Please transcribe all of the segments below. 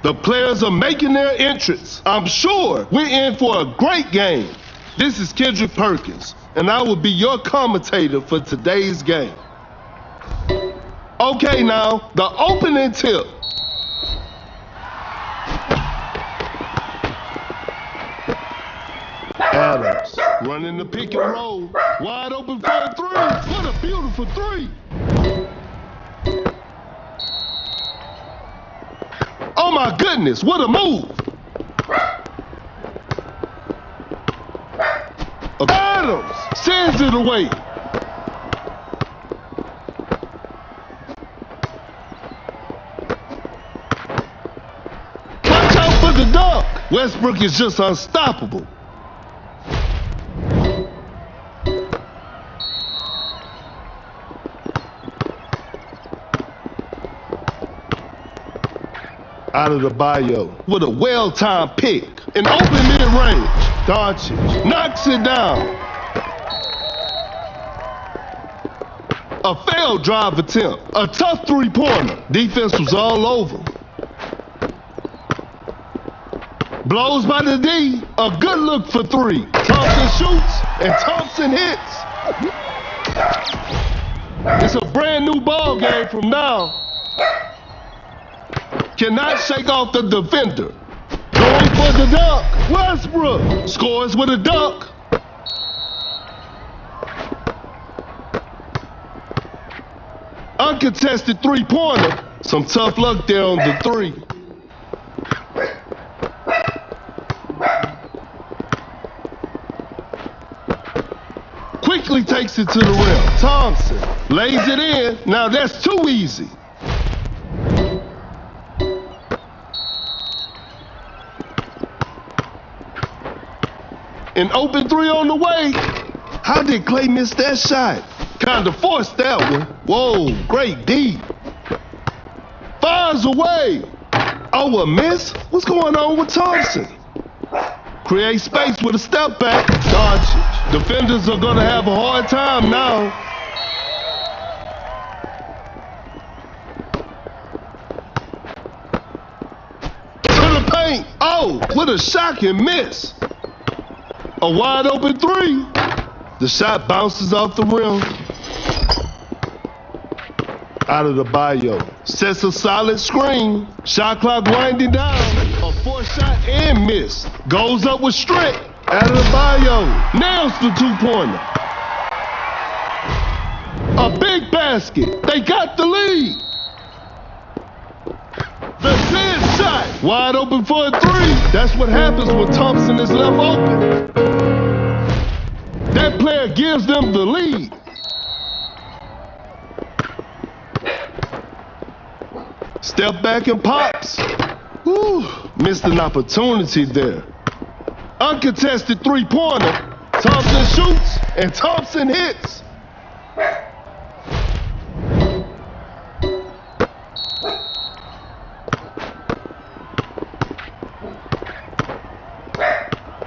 The players are making their entrance. I'm sure we're in for a great game. This is Kendrick Perkins, and I will be your commentator for today's game. Okay, now, the opening tip. Adams running the pick and roll. Wide open for a three. What a beautiful three. Oh my goodness, what a move. Adams sends it away. Watch out for the dunk. Westbrook is just unstoppable. Out of the bio with a well-timed pick. An open mid-range. Doncic knocks it down. A failed drive attempt. A tough three-pointer. Defense was all over. Blows by the D. A good look for three. Thompson shoots and Thompson hits. It's a brand new ball game from now. Cannot shake off the defender. Going for the dunk. Westbrook scores with a dunk. Uncontested three-pointer. Some tough luck there on the three. Quickly takes it to the rim. Thompson lays it in. Now that's too easy. An open three on the way. How did Clay miss that shot? Kind of forced that one. Whoa, great D. Fires away. Oh, a miss? What's going on with Thompson? Create space with a step back. Doncic. Defenders are going to have a hard time now. To the paint. Oh, what a shocking miss. A wide open three. The shot bounces off the rim. Out of the bio. Sets a solid screen. Shot clock winding down. A fourth shot and miss. Goes up with strength. Out of the bio. Nails the two-pointer. A big basket. They got the lead. The 10th shot. Wide open for a three. That's what happens when Thompson is left open. That player gives them the lead. Step back and pops. Whew, missed an opportunity there. Uncontested three-pointer. Thompson shoots and Thompson hits.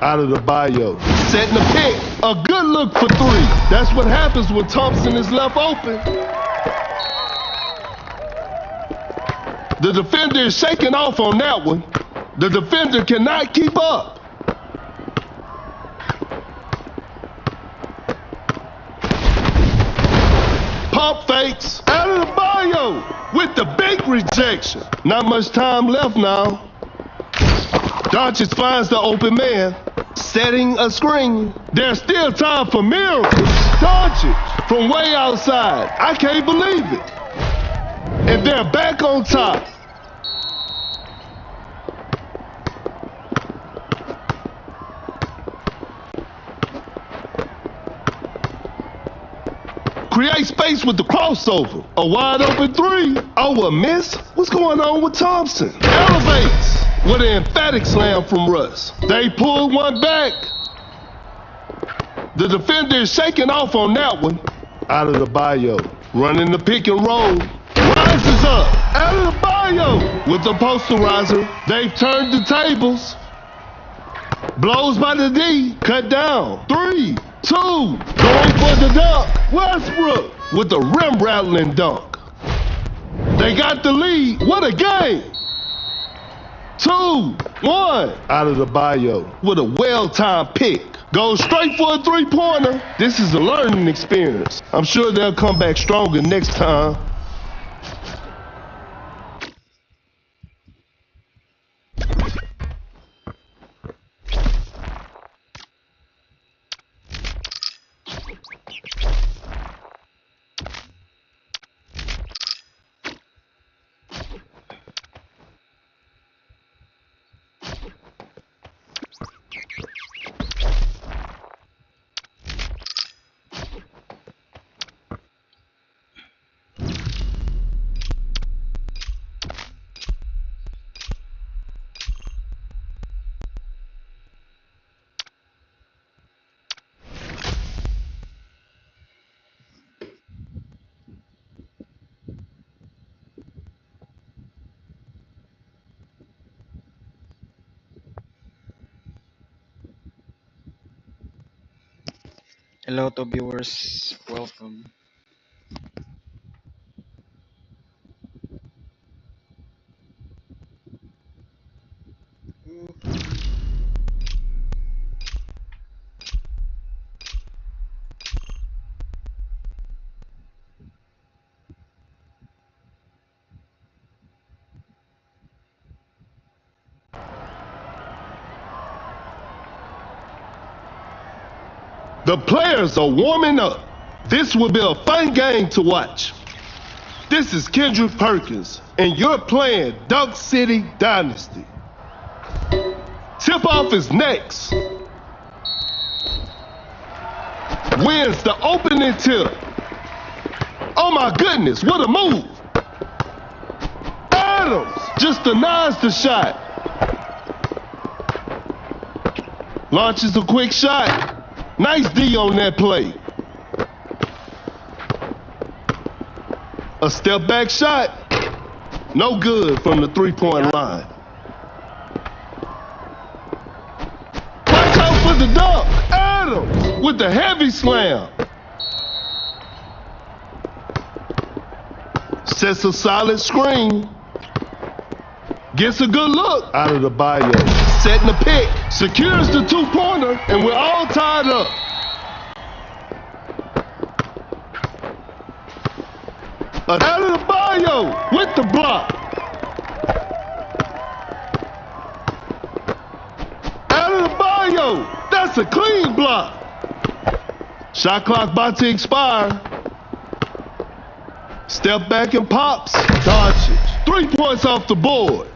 Out of the bio. Setting the pick. A good look for three. That's what happens when Thompson is left open. The defender is shaking off on that one. The defender cannot keep up. Pump fakes. Out of the bio with the big rejection. Not much time left now. Doncic finds the open man. Setting a screen. There's still time for miracles. Doncic from way outside. I can't believe it. And they're back on top. Create space with the crossover. A wide open three. Oh, a miss? What's going on with Thompson? Elevates. With an emphatic slam from Russ. They pulled one back. The defender is shaking off on that one. Out of the bio. Running the pick and roll. Rises up. Out of the bio. With the posterizer. They've turned the tables. Blows by the D. Cut down. 3, 2. Going for the dunk. Westbrook with the rim rattling dunk. They got the lead. What a game. 2-1. Adebayo with a well-timed pick. Goes straight for a three-pointer. This is a learning experience. I'm sure they'll come back stronger next time. Hello to viewers, welcome. The players are warming up. This will be a fun game to watch. This is Kendrick Perkins, and you're playing Dunk City Dynasty. Tip-off is next. Wins the opening tip. Oh my goodness, what a move. Adams just denies the shot. Launches a quick shot. Nice D on that play. A step back shot. No good from the three-point line. Watch out for the dunk. Adams with the heavy slam. Sets a solid screen. Gets a good look out of the bio. Setting the pick. Secures the two-pointer, and we're all tied up. Out of the bio with the block. Out of the bio. That's a clean block. Shot clock about to expire. Step back and pops. Doncic. 3 points off the board.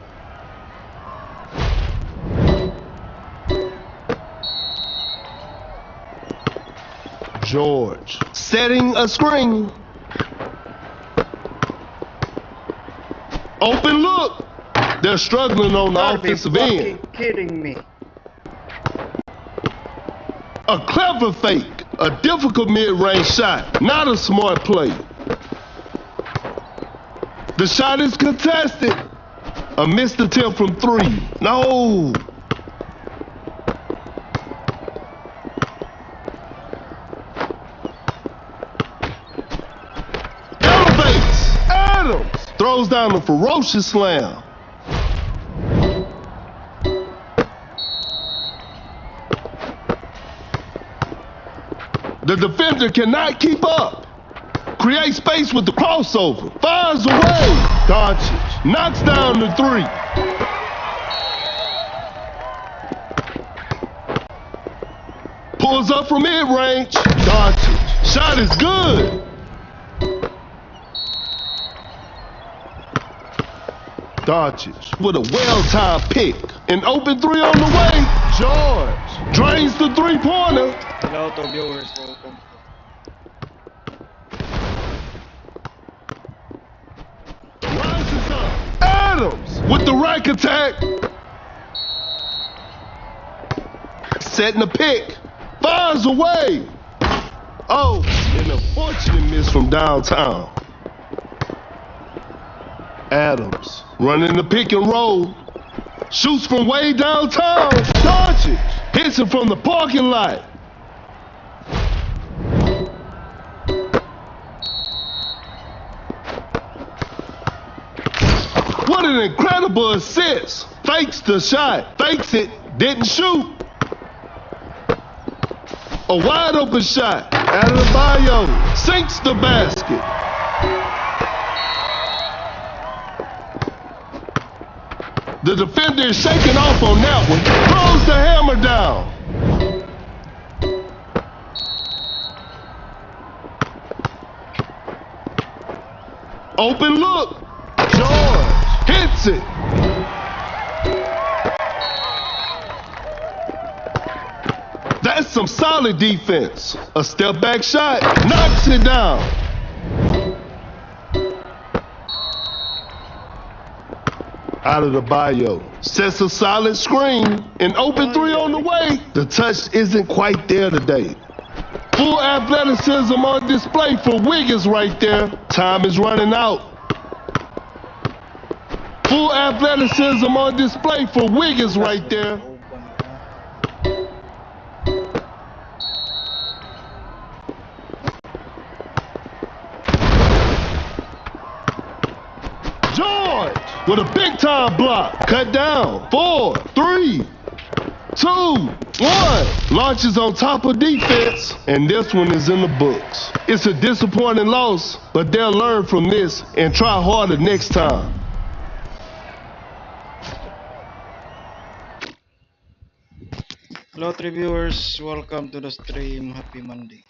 George setting a screen. Open look. They're struggling on the offensive end. Kidding me. A clever fake. A difficult mid-range shot. Not a smart play. The shot is contested. A missed attempt from 3. No. Throws down a ferocious slam. The defender cannot keep up. Creates space with the crossover. Fires away. Doncic knocks down the 3. Pulls up from mid-range. Doncic. Shot is good. Doncic with a well-timed pick. An open 3 on the way. George drains the three-pointer. Hello to viewers, welcome. Rises up. Adams with the rack attack. Setting the pick. Fires away. Oh, an unfortunate miss from downtown. Adams running the pick and roll. Shoots from way downtown. Doncic hits it from the parking lot. What an incredible assist. Fakes the shot. Fakes it. Didn't shoot. A wide open shot. Adebayo sinks the basket. The defender is shaking off on that one. Throws the hammer down. Open look. George hits it. That's some solid defense. A step back shot. Knocks it down. Adebayo sets a solid screen. An open three on the way. The touch isn't quite there today. Full athleticism on display for Wiggins right there. Time is running out. Full athleticism on display for Wiggins right there. George with a big time block. Cut down. 4, 3, 2, 1. Launches on top of defense, and this one is in the books. It's a disappointing loss, but they'll learn from this and try harder next time. Hello, viewers. Welcome to the stream. Happy Monday.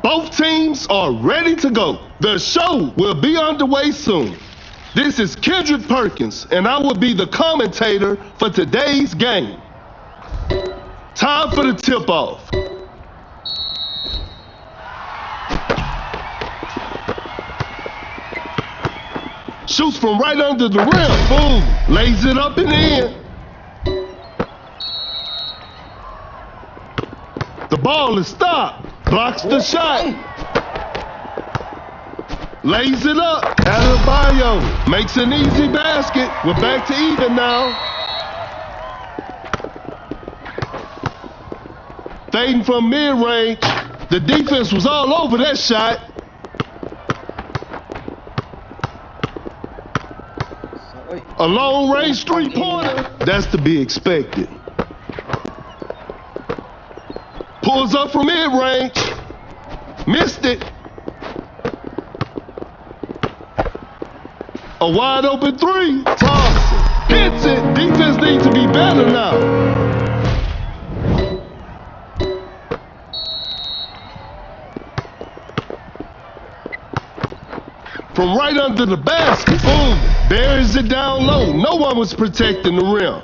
Both teams are ready to go. The show will be underway soon. This is Kendrick Perkins, and I will be the commentator for today's game. Time for the tip-off. Shoots from right under the rim. Boom. Lays it up and in. The ball is stopped. Blocks the shot. Lays it up. Adebayo makes an easy basket. We're back to even now. Fading from mid-range. The defense was all over that shot. Uy, A long-range three-pointer. That's to be expected. Pulls up from mid-range. Missed it. A wide-open three. Thompson hits it. Defense needs to be better now. From right under the basket. Boom. Buries it down low. No one was protecting the rim.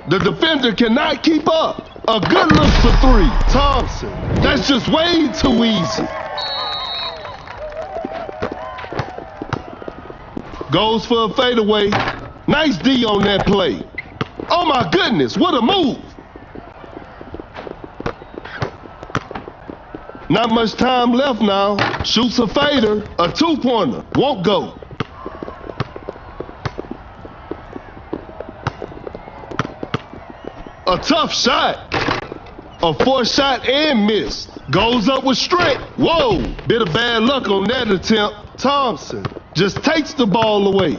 The defender cannot keep up. A good look for three. Thompson. That's just way too easy. Goes for a fadeaway. Nice D on that play. Oh my goodness, what a move. Not much time left now. Shoots a fader. A two-pointer. Won't go. A tough shot. A forced shot and missed. Goes up with strength. Whoa. Bit of bad luck on that attempt. Thompson just takes the ball away.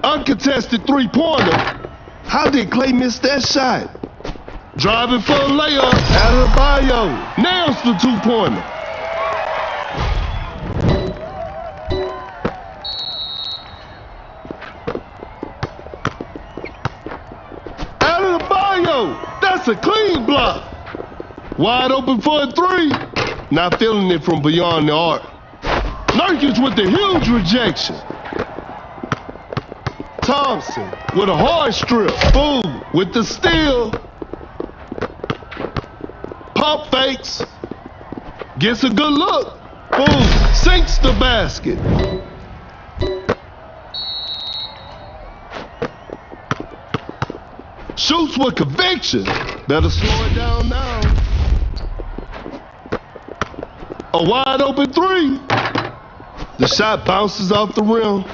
Uncontested three-pointer. How did Clay miss that shot? Driving for a layup. Adebayo nails the two-pointer. Adebayo, that's a clean block. Wide open for a three. Not feeling it from beyond the arc. Nurkic with the huge rejection. Thompson with a hard strip. Boom with the steal. Pump fakes. Gets a good look. Boom. Sinks the basket. Shoots with conviction. Better slow it down now. A wide open three. The shot bounces off the rim.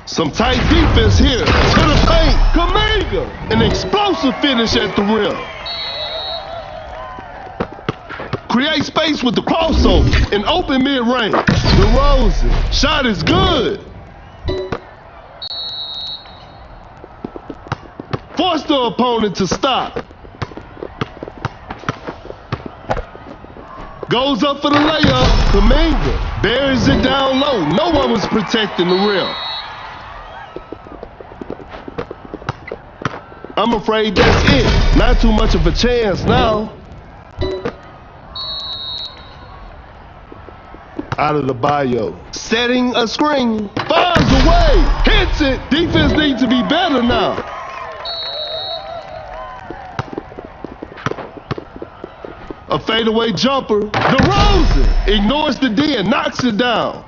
Some tight defense here. To the paint. Kuminga. An explosive finish at the rim. Create space with the crossover. An open mid-range. DeRozan. Shot is good. Force the opponent to stop. Goes up for the layup. Kuminga buries it down low. No one was protecting the rim. I'm afraid that's it. Not too much of a chance now. Out of the bio. Setting a screen. Fires away. Hits it. Defense needs to be better now. A fadeaway jumper. DeRozan ignores the D and knocks it down.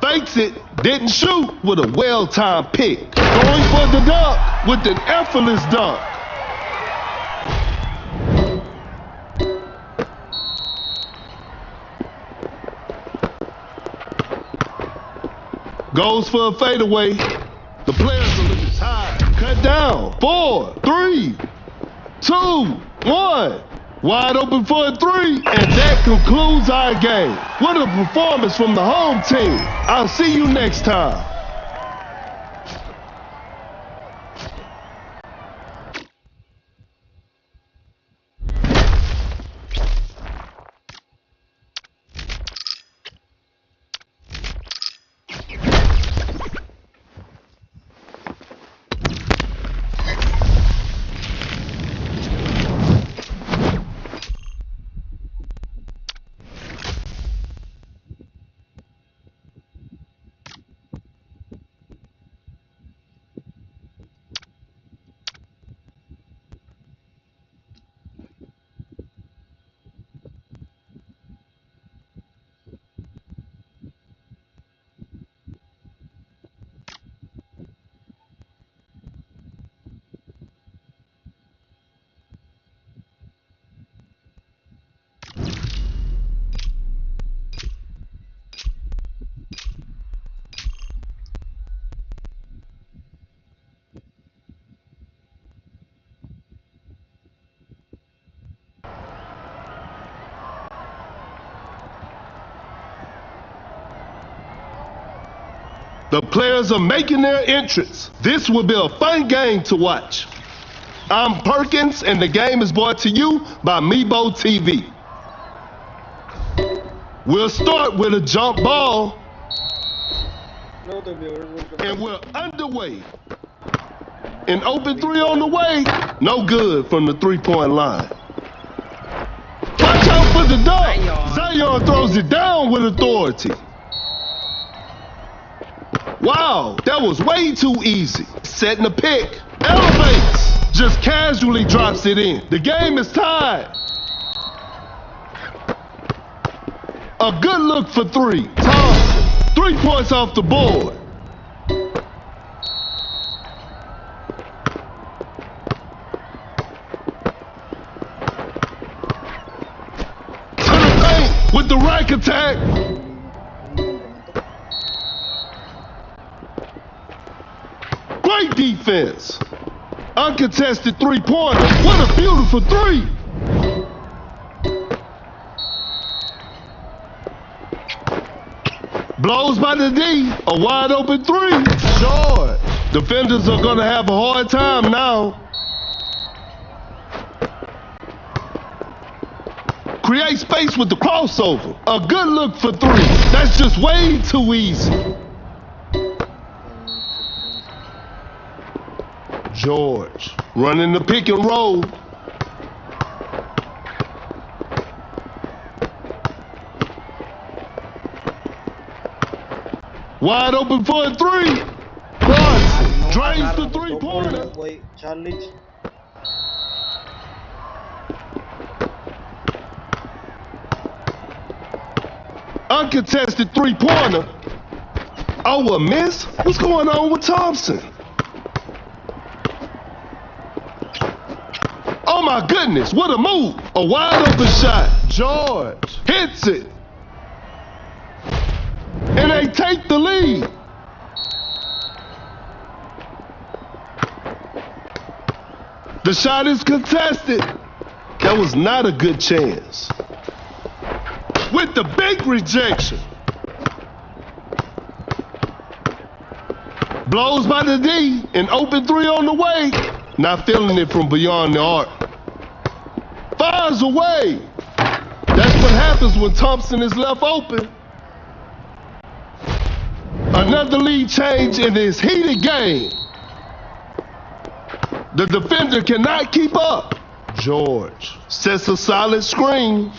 Fakes it, didn't shoot with a well-timed pick. Going for the dunk with an effortless dunk. Goes for a fadeaway. The players are looking tired. Cut down. 4, 3, 2, 1. Wide open for a three. And that concludes our game. What a performance from the home team. I'll see you next time. The players are making their entrance. This will be a fun game to watch. I'm Perkins, and the game is brought to you by Meebo TV. We'll start with a jump ball, and we're underway. An open three on the way, no good from the three-point line. Watch out for the dunk. Zion throws it down with authority. Wow, that was way too easy. Setting a pick, elevates, just casually drops it in. The game is tied. A good look for three. Thompson, 3 points off the board. To the paint with the rack attack. Great defense. Uncontested three-pointer. What a beautiful three. Blows by the D. A wide open three. Short. Defenders are going to have a hard time now. Create space with the crossover. A good look for three. That's just way too easy. George running the pick and roll. Wide open for a three. Clarkson drains the three-pointer. Uncontested three-pointer. Oh, a miss? What's going on with Thompson? Oh my goodness, what a move. A wide open shot. George hits it. And they take the lead. The shot is contested. That was not a good chance. With the big rejection. Blows by the D. An open three on the way. Not feeling it from beyond the arc. Fires away. That's what happens when Thompson is left open. Another lead change in this heated game. The defender cannot keep up. George sets a solid screen.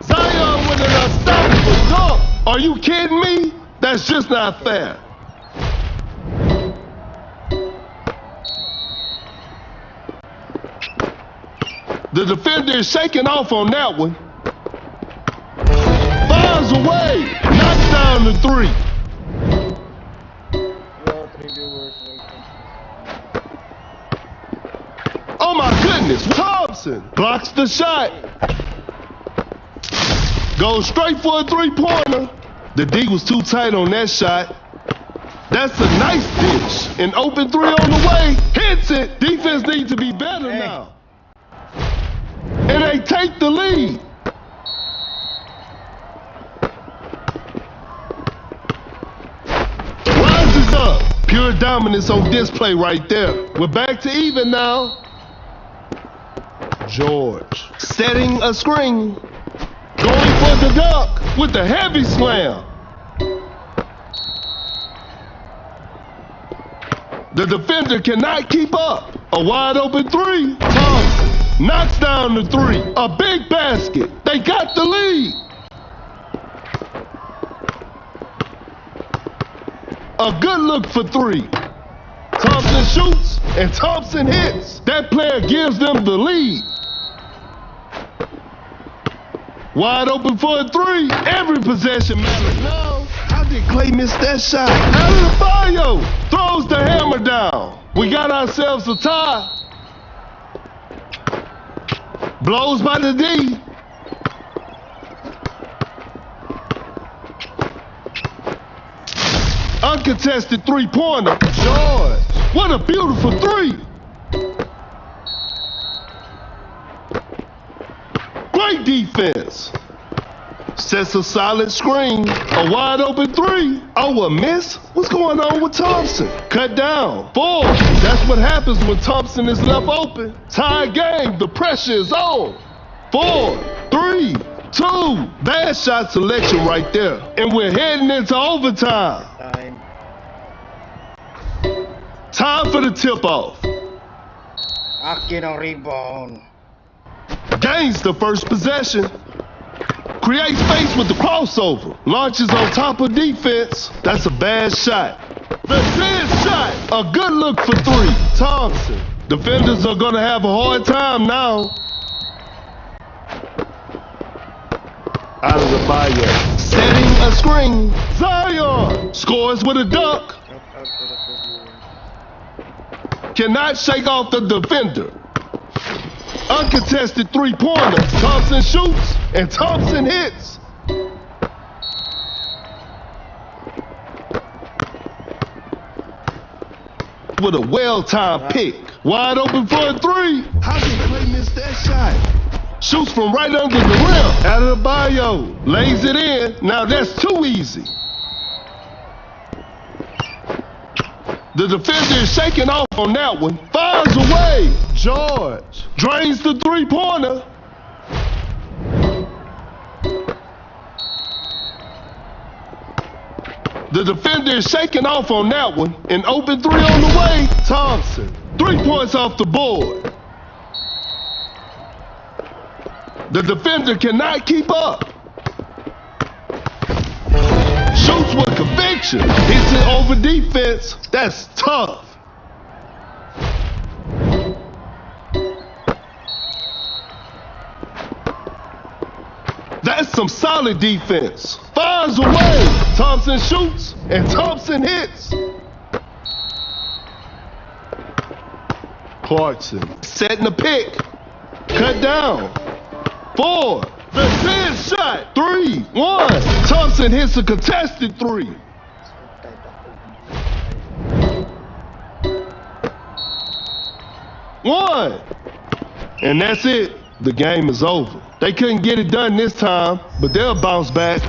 Zion with an unstoppable dunk. Are you kidding me? That's just not fair. The defender is shaking off on that one. Fires away. Knocks down the three. Oh my goodness. Thompson blocks the shot. Goes straight for a three-pointer. The D was too tight on that shot. That's a nice dish. An open three on the way. Hits it. Defense needs to be better now. And they take the lead. Rises up. Pure dominance on display right there. We're back to even now. George setting a screen. Going for the dunk with the heavy slam. The defender cannot keep up. A wide open three. Thompson knocks down the three. A big basket. They got the lead. A good look for three. Thompson shoots and Thompson hits. That player gives them the lead. Wide open for a three. Every possession matters now. How did Clay miss that shot? Adebayo throws the hammer down. We got ourselves a tie. Blows by the D. Uncontested three-pointer. George. What a beautiful three. Great Great defense. Sets a solid screen. A wide open three. Oh, a miss? What's going on with Thompson? Cut down. 4. That's what happens when Thompson is left open. Tie game. The pressure is on. 4, 3, 2. Bad shot selection right there. And we're heading into overtime. Time for the tip-off. Akin ang rebound. Gains the first possession. Creates space with the crossover. Launches on top of defense. That's a bad shot. The 10 shot. A good look for 3. Thompson. Defenders are going to have a hard time now. Out of the bio. Setting a screen. Zion. Scores with a dunk. Cannot shake off the defender. Uncontested three-pointer. Thompson shoots and Thompson hits. With a well-timed pick. Wide open for a 3. How did Clay miss that shot? Shoots from right under the rim. Out of the bio. Lays it in. Now that's too easy. The defender is shaking off on that one. Fires away. George drains the three-pointer. The defender is shaking off on that one. An open 3 on the way. Thompson. 3 points off the board. The defender cannot keep up. Shoots with conviction. Hits it over defense. That's tough. That's some solid defense. Fires away. Thompson shoots and Thompson hits. Clarkson setting the pick. Cut down. 4. The 10 shot. 3, 1. Thompson hits a contested 3. One. And that's it. The game is over. They couldn't get it done this time, but they'll bounce back.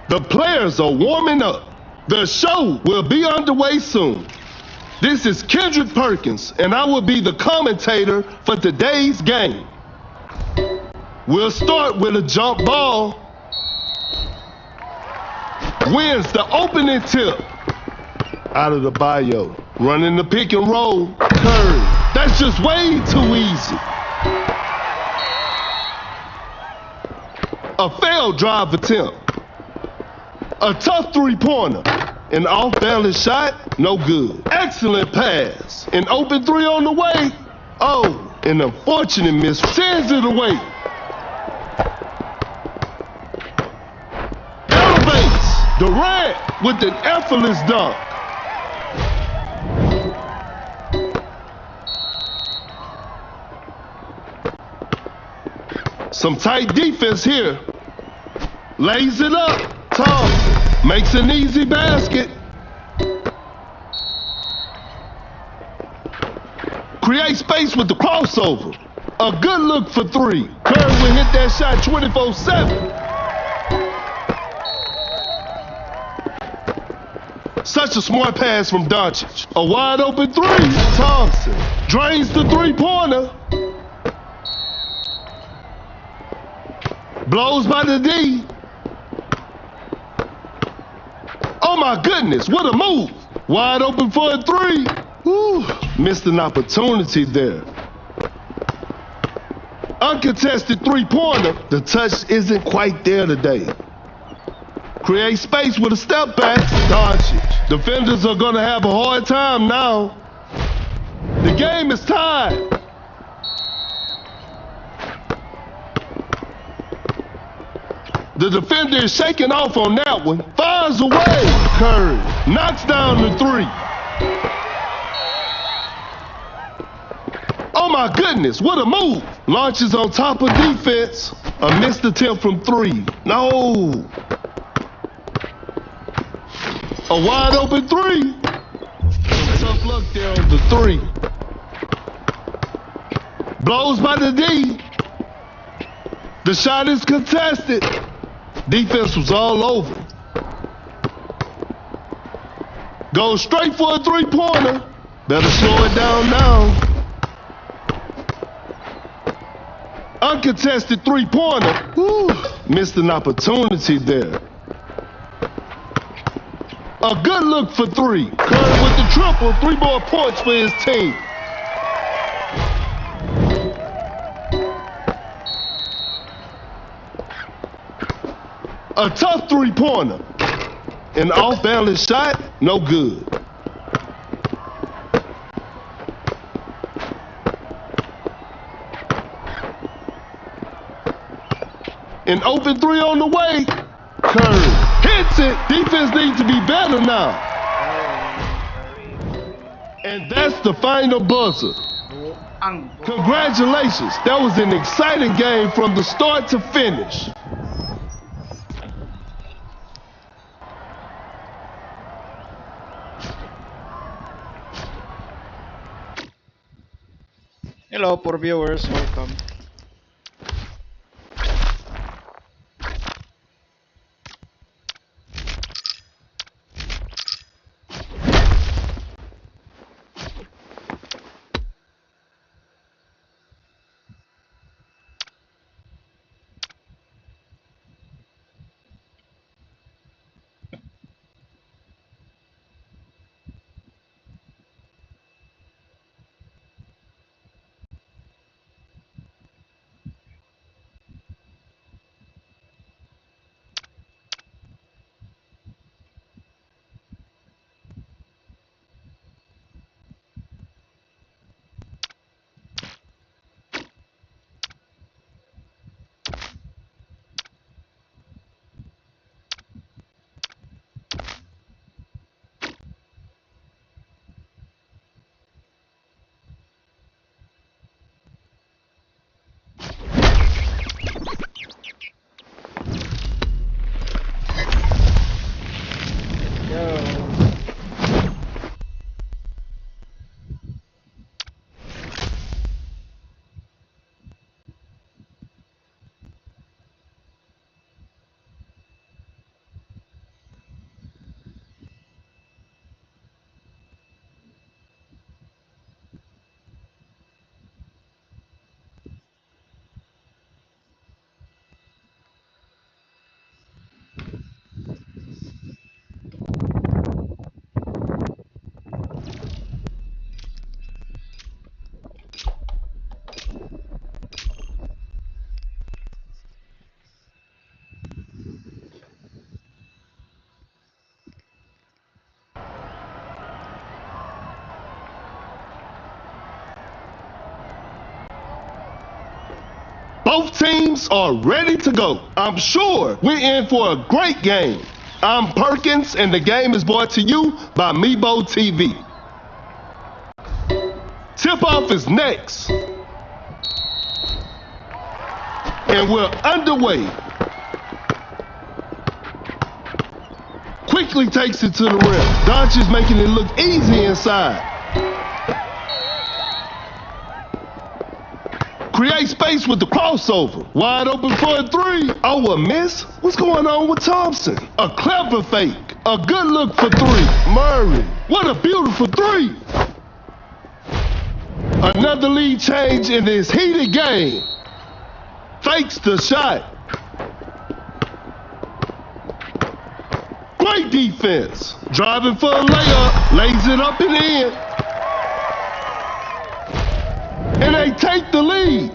The players are warming up. The show will be underway soon. This is Kendrick Perkins, and I will be the commentator for today's game. We'll start with a jump ball. Wins the opening tip. Out of the bio. Running the pick and roll. Curry. That's just way too easy. A failed drive attempt. A tough three-pointer. An off-balance shot, no good. Excellent pass. An open 3 on the way. Oh, an unfortunate miss. Sends it away. Elevates. Durant with an effortless dunk. Some tight defense here. Lays it up. Thompson makes an easy basket. Create space with the crossover. A good look for three. Curry will hit that shot 24/7. Such a smart pass from Doncic. A wide open three. Thompson drains the three-pointer. Blows by the D. Oh my goodness, what a move. Wide open for a three. Whew, missed an opportunity there. Uncontested three-pointer. The touch isn't quite there today. Create space with a step back. Doncic. Defenders are going to have a hard time now. The game is tied. The defender is shaking off on that one. Fires away. Curry knocks down the three. Oh my goodness, what a move. Launches on top of defense. A missed attempt from three. No. A wide open three. Tough luck there on the three. Blows by the D. The shot is contested. Defense was all over. Goes straight for a three-pointer. Better slow it down now. Uncontested three-pointer. Missed an opportunity there. A good look for three. Curry with the triple. 3 more points for his team. A tough three-pointer. An off-balance shot, no good. An open three on the way. Curry hits it. Defense needs to be better now. And that's the final buzzer. Congratulations. That was an exciting game from the start to finish. Hello, poor viewers. Welcome. Both teams are ready to go. I'm sure we're in for a great game. I'm Perkins, and the game is brought to you by Meebo TV. Tip-off is next. And we're underway. Quickly takes it to the rim. Doncic making it look easy inside. Create space with the crossover. Wide open for a three. Oh, a miss? What's going on with Thompson? A clever fake. A good look for three. Murray. What a beautiful three. Another lead change in this heated game. Fakes the shot. Great defense. Driving for a layup. Lays it up and in. And they take the lead.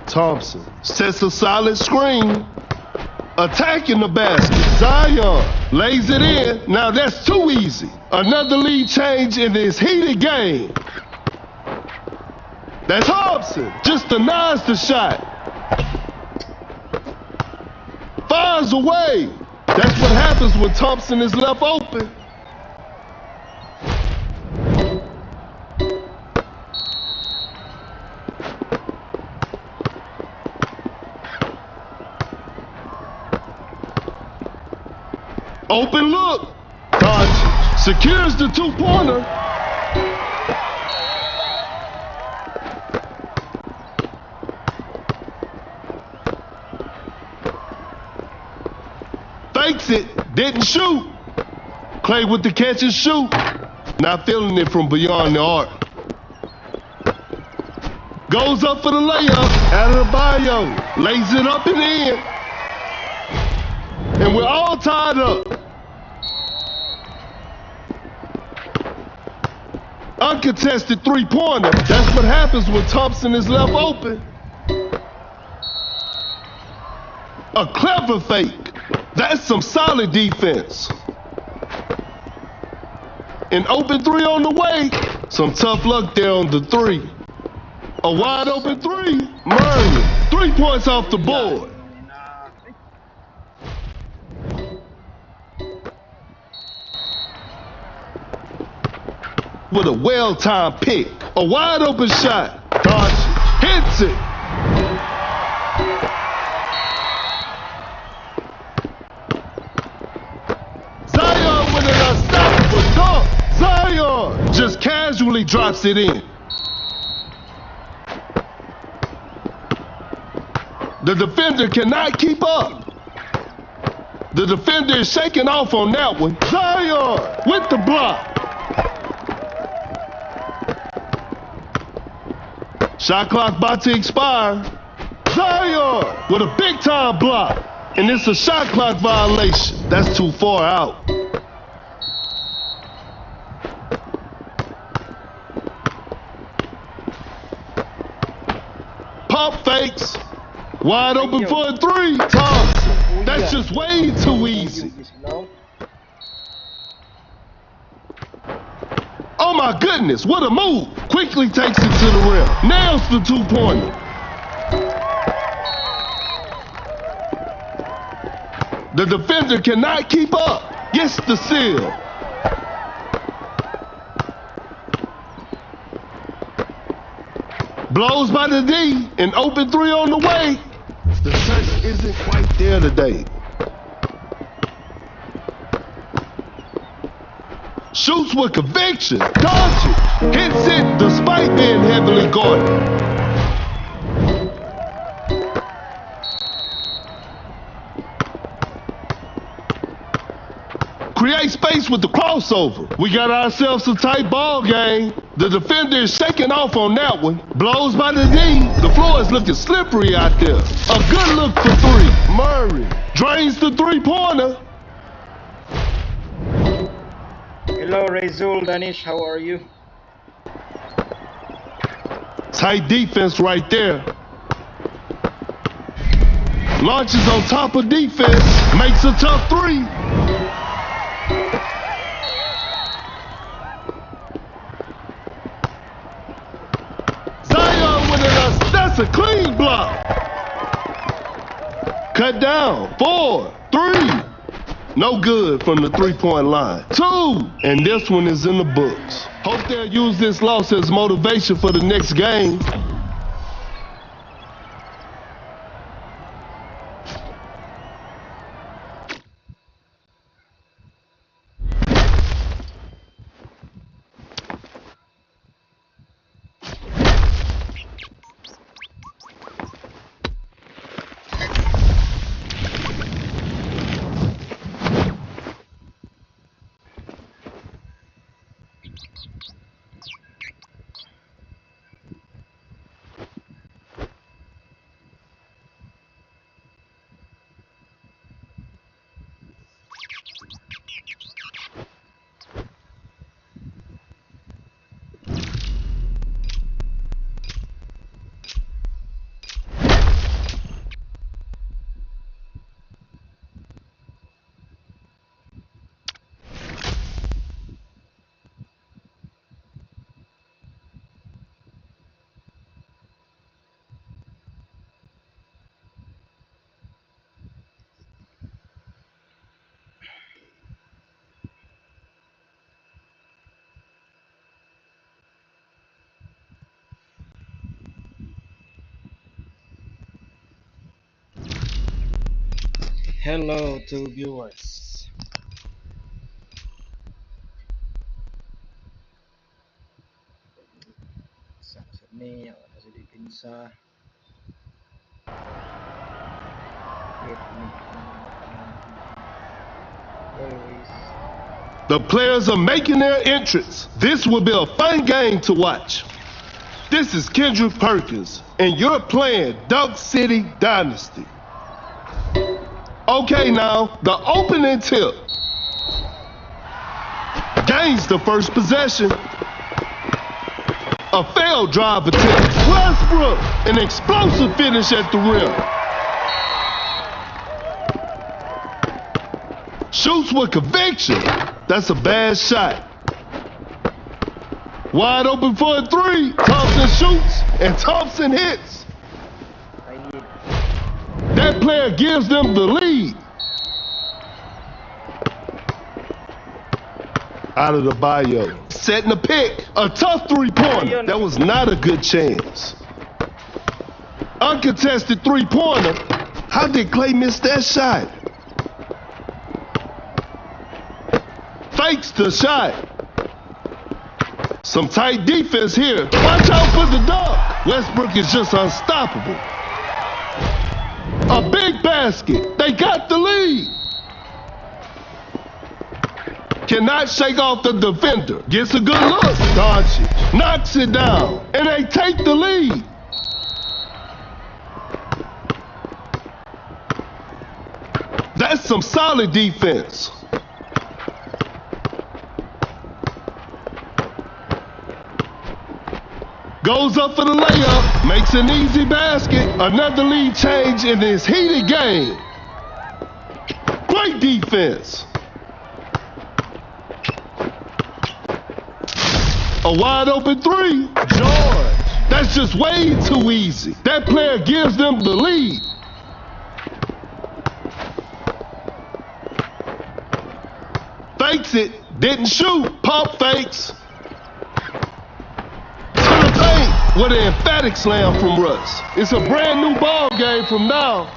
Thompson sets a solid screen. Attacking the basket. Zion lays it in. Now that's too easy. Another lead change in this heated game. That's Thompson. Just denies the shot. Fires away. That's what happens when Thompson is left open. Open look. Doncic secures the two-pointer. Fakes it. Didn't shoot. Clay with the catch and shoot. Not feeling it from beyond the arc. Goes up for the layup. Adebayo lays it up and in. And we're all tied up. Uncontested three-pointer. That's what happens when Thompson is left open. A clever fake. That's some solid defense. An open three on the way. Some tough luck there on the three. A wide open three. Murray. 3 points off the board. With a well-timed pick. A wide open shot. Doncic hits it. Zion with an unstoppable dunk. Zion just casually drops it in. The defender cannot keep up. The defender is shaking off on that one. Zion with the block. Shot clock about to expire. Zion with a big-time block. And it's a shot clock violation. That's too far out. Pump fakes. Wide open for a three. Thompson. That's just way too easy. Oh my goodness, what a move. Quickly takes it to the rim. Nails the two-pointer. The defender cannot keep up. Gets the steal. Blows by the D. An open three on the way. The touch isn't quite there today. Shoots with conviction. Doncic hits it despite being heavily guarded. Create space with the crossover. We got ourselves a tight ball game. The defender is shaking off on that one. Blows by the D. The floor is looking slippery out there. A good look for three. Murray drains the three-pointer. Hello, Razul, Danish, how are you? Tight defense right there. Launches on top of defense. Makes a tough three. Zion with it. That's a clean block. Cut down. 4, 3. No good from the three-point line. 2, and this one is in the books. Hope they'll use this loss as motivation for the next game. Hello to viewers. Sunset ni ako na si Dipinsa. Always. The players are making their entrance. This will be a fun game to watch. This is Kendrick Perkins, and you're playing Dunk City Dynasty. Okay, now, the opening tip. Gains the first possession. A failed drive attempt. Westbrook, an explosive finish at the rim. Shoots with conviction. That's a bad shot. Wide open for a 3. Thompson shoots, and Thompson hits. That player gives them the lead. Out of the bio. Setting the pick. A tough three-pointer. That was not a good chance. Uncontested three-pointer. How did Clay miss that shot? Fakes the shot. Some tight defense here. Watch out for the dunk. Westbrook is just unstoppable. A big basket. They got the lead. Cannot shake off the defender. Gets a good look. Doncic knocks it down. And they take the lead. That's some solid defense. Goes up for the layup, makes an easy basket. Another lead change in this heated game. Great defense. A wide open 3. George. That's just way too easy. That player gives them the lead. Fakes it, didn't shoot, pump fakes. What an emphatic slam from Russ. It's a brand new ball game from now.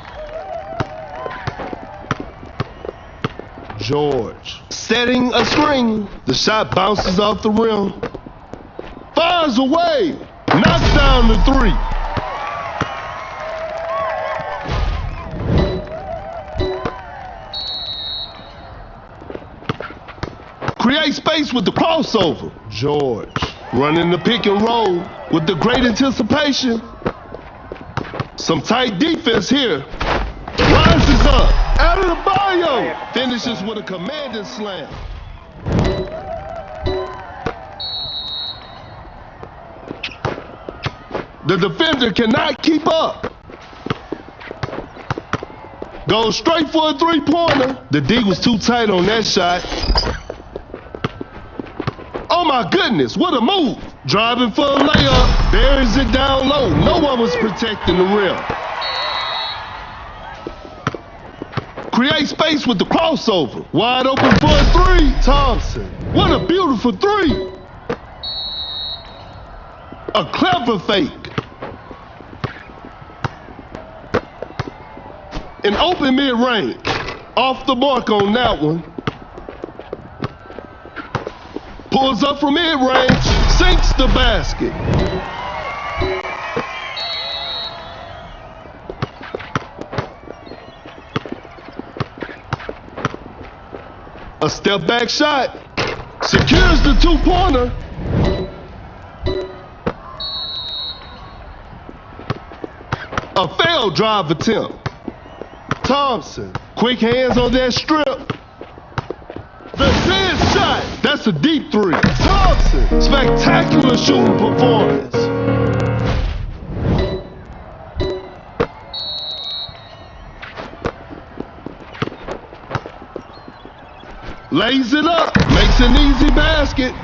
George setting a screen. The shot bounces off the rim. Fires away. Knocks down the 3. Create space with the crossover. George running the pick and roll with the great anticipation. Some tight defense here. Rises up. Out of the bio. Finishes with a commanding slam. The defender cannot keep up. Goes straight for a three-pointer. The D was too tight on that shot. Oh my goodness, what a move. Driving for a layup, buries it down low. No one was protecting the rim. Create space with the crossover. Wide open for a three. Thompson. What a beautiful three. A clever fake. An open mid-range. Off the mark on that one. Pulls up from mid-range. Sinks the basket. A step back shot. Secures the two-pointer. A failed drive attempt. Thompson. Quick hands on that strip. The 10 shot. That's a deep three. Thompson. Spectacular shooting performance. Lays it up. Makes an easy basket.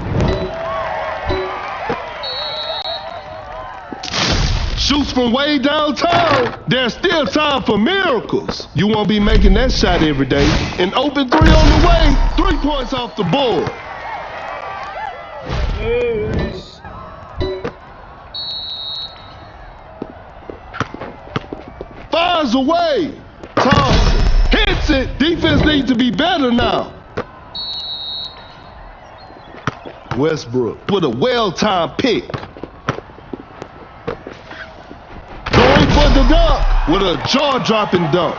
Shoots from way downtown. There's still time for miracles. You won't be making that shot every day. An open three on the way. 3 points off the board. Yes. Fires away. Thompson hits it. Defense needs to be better now. Westbrook with a well-timed pick. Going for the dunk with a jaw-dropping dunk.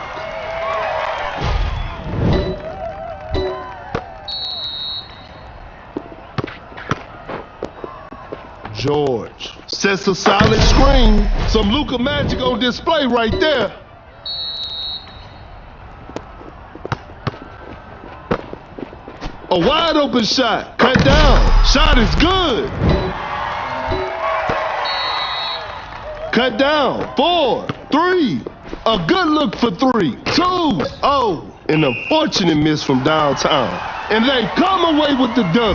George sets a solid screen. Some Luka magic on display right there. A wide open shot. Cut down. Shot is good. Cut down. 4, 3. A good look for 3. 2. Oh, an unfortunate miss from downtown. And they come away with the W.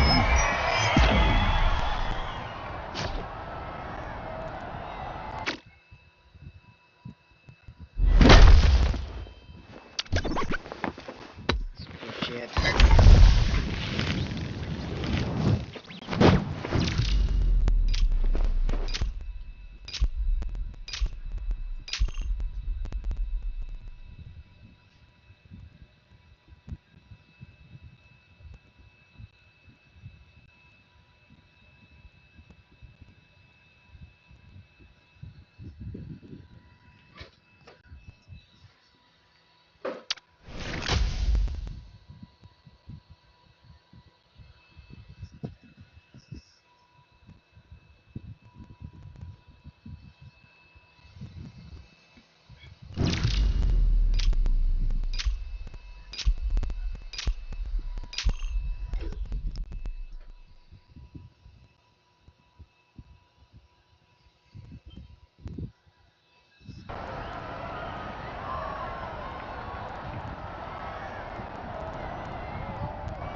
Shit.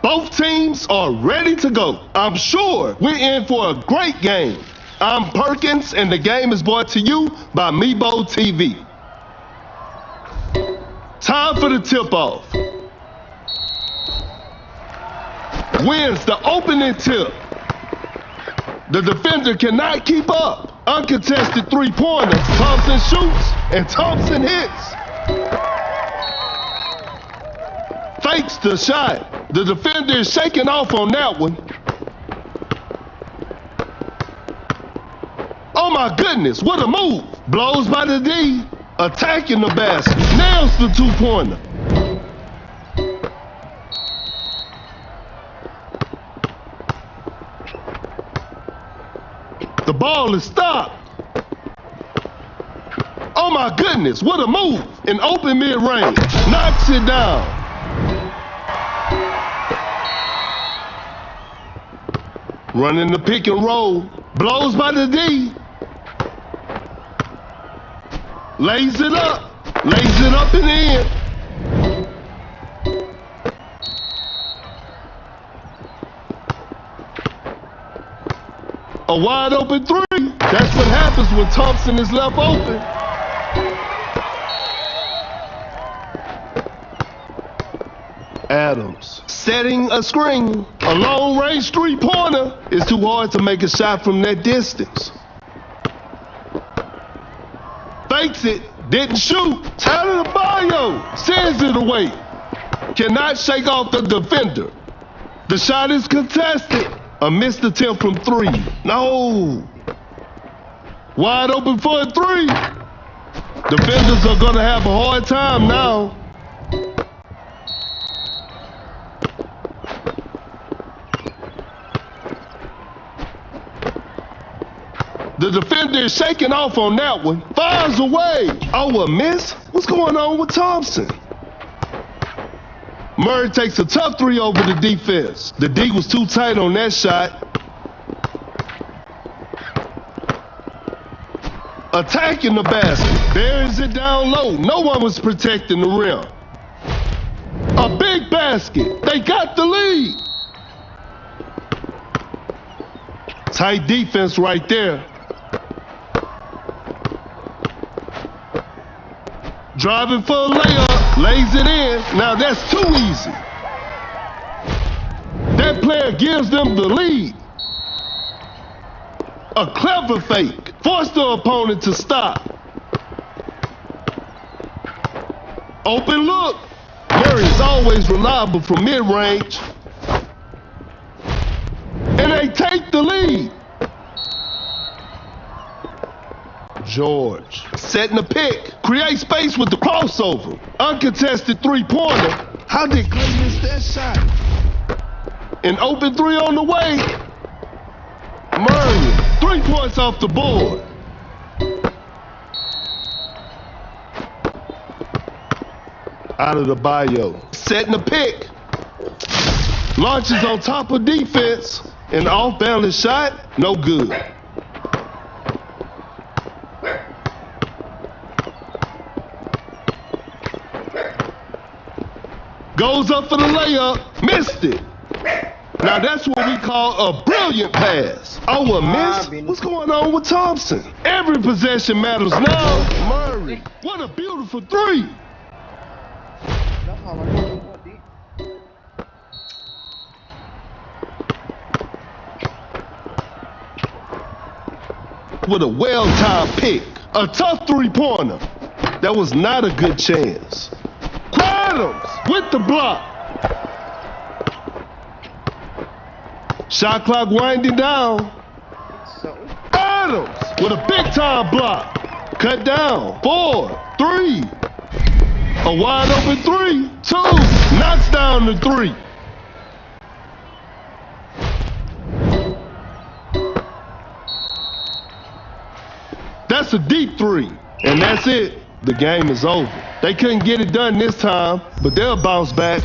Both teams are ready to go. I'm sure we're in for a great game. I'm Perkins, and the game is brought to you by Mebo TV. Time for the tip-off. Wins the opening tip. The defender cannot keep up. Uncontested three-pointer. Thompson shoots, and Thompson hits. Fakes the shot. The defender is shaking off on that one. Oh my goodness, what a move. Blows by the D. Attacking the basket. Nails the two-pointer. The ball is stopped. Oh my goodness, what a move. An open mid-range. Knocks it down. Running the pick and roll. Blows by the D. Lays it up. Lays it up and in. A wide open three. That's what happens when Thompson is left open. Adams setting a screen. A long-range three-pointer is too hard to make a shot from that distance. Fakes it, didn't shoot. Tyler Adebayo sends it away. Cannot shake off the defender. The shot is contested. A missed attempt from three. No. Wide open for a three. Defenders are going to have a hard time now. The defender is shaking off on that one. Fires away. Oh, a miss? What's going on with Thompson? Murray takes a tough three over the defense. The D was too tight on that shot. Attacking the basket. Buries it down low. No one was protecting the rim. A big basket. They got the lead. Tight defense right there. Driving for a layup, lays it in. Now that's too easy. That player gives them the lead. A clever fake. Forced the opponent to stop. Open look. Murray is always reliable from mid-range. And they take the lead. George setting a pick. Create space with the crossover. Uncontested three-pointer. How did Clay miss that shot? An open three on the way. Murray, 3 points off the board. Out of the bio. Setting a pick. Launches on top of defense. An off-balance shot, no good. Goes up for the layup, missed it. Now that's what we call a brilliant pass. Oh, a miss? What's going on with Thompson? Every possession matters now. Murray, what a beautiful three. With a well-timed pick. A tough three-pointer. That was not a good chance. Adams with the block. Shot clock winding down. Adams with a big-time block. Cut down. 4, 3. A wide open 3, 2. Knocks down the 3. That's a deep 3. And that's it. The game is over. They couldn't get it done this time, but they'll bounce back.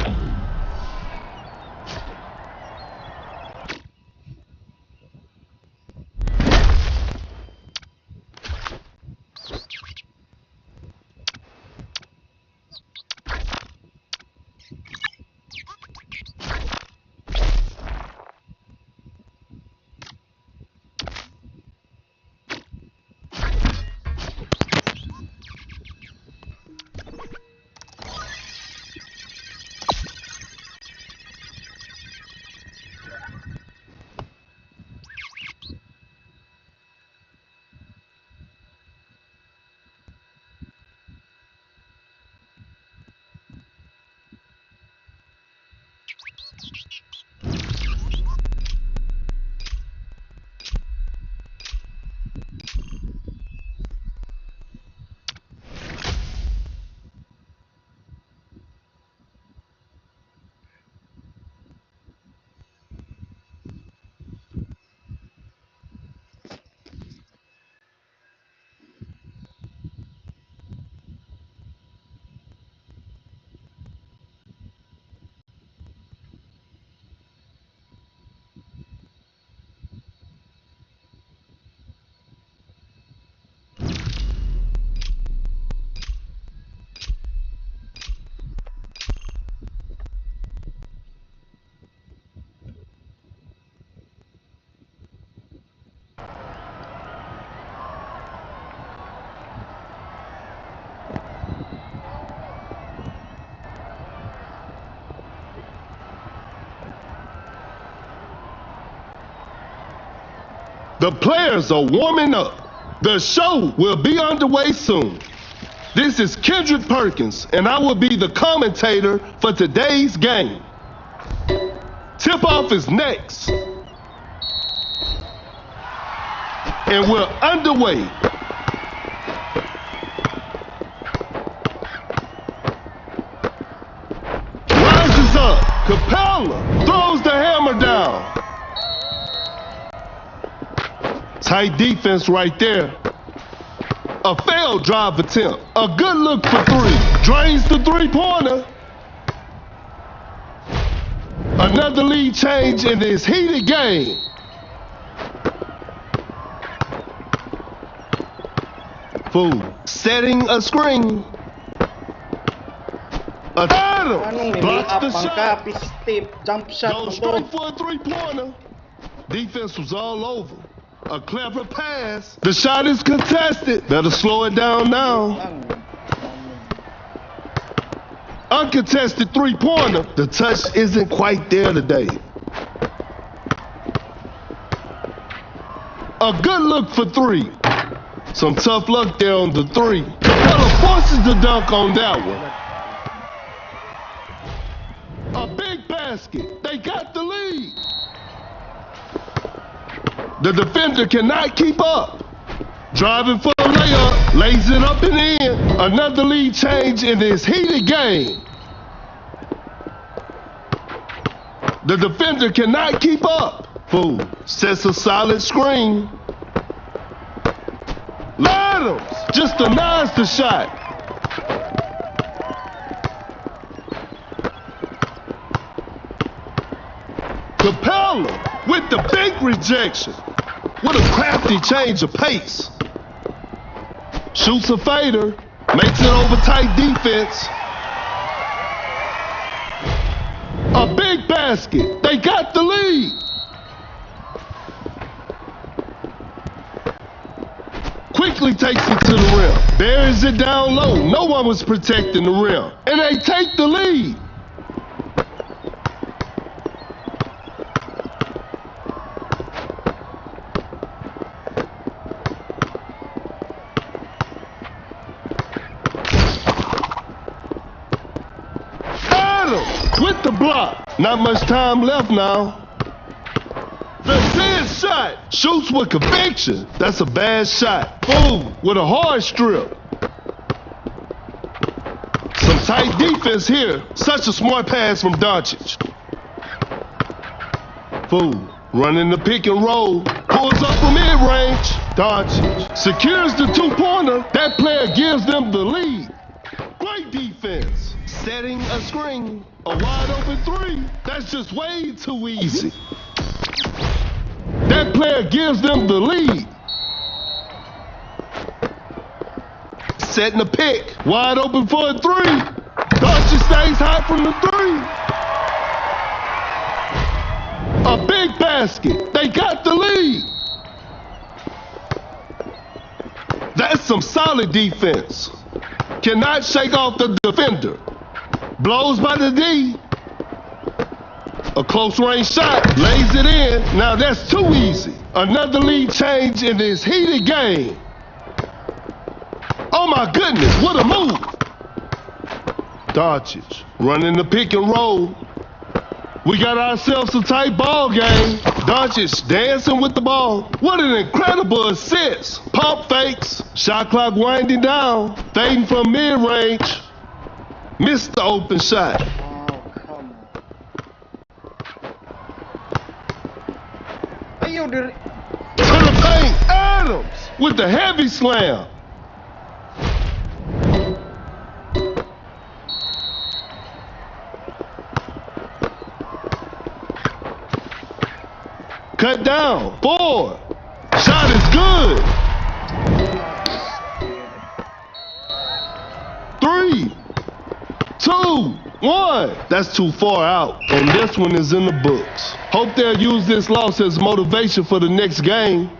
The players are warming up. The show will be underway soon. This is Kendrick Perkins, and I will be the commentator for today's game. Tip-off is next. And we're underway. Rises up. Capella throws the hammer down. Tight defense right there. A failed drive attempt. A good look for three. Drains the three-pointer. Another lead change in this heated game. Fool. Setting a screen. Adams blocks the shot. Step, jump shot. Goes straight for a three-pointer. Defense was all over. A clever pass. The shot is contested. Better slow it down now. Uncontested three-pointer. The touch isn't quite there today. A good look for three. Some tough luck there on the three. Capella forces the dunk on that one. A big basket. They got the lead. The defender cannot keep up. Driving for a layup. Lays it up and in. Another lead change in this heated game. The defender cannot keep up. Fool. Sets a solid screen. Adams just denies the shot. Capella with the big rejection. What a crafty change of pace. Shoots a fader. Makes it over tight defense. A big basket. They got the lead. Quickly takes it to the rim. Buries it down low. No one was protecting the rim. And they take the lead. Adams with the block. Not much time left now. The Zen shot. Shoots with conviction. That's a bad shot. Boom. With a hard strip. Some tight defense here. Such a smart pass from Doncic. Boom. Running the pick and roll. Pulls up from mid-range. Doncic secures the two-pointer. That player gives them the lead. Great defense. Setting a screen. A wide open three. That's just way too easy. That player gives them the lead. Setting a pick. Wide open for a three. Doncic stays high from the three. A big basket. They got the lead. That's some solid defense. Cannot shake off the defender. Blows by the D. A close range shot, lays it in. Now that's too easy. Another lead change in this heated game. Oh my goodness, what a move. Doncic running the pick and roll. We got ourselves a tight ball game. Doncic dancing with the ball. What an incredible assist. Pump fakes, shot clock winding down. Fading from mid-range. Missed the open shot. To the paint, Adams with the heavy slam. Cut down, 4. Shot is good. 3, 2, 1. That's too far out, and this one is in the books. Hope they'll use this loss as motivation for the next game.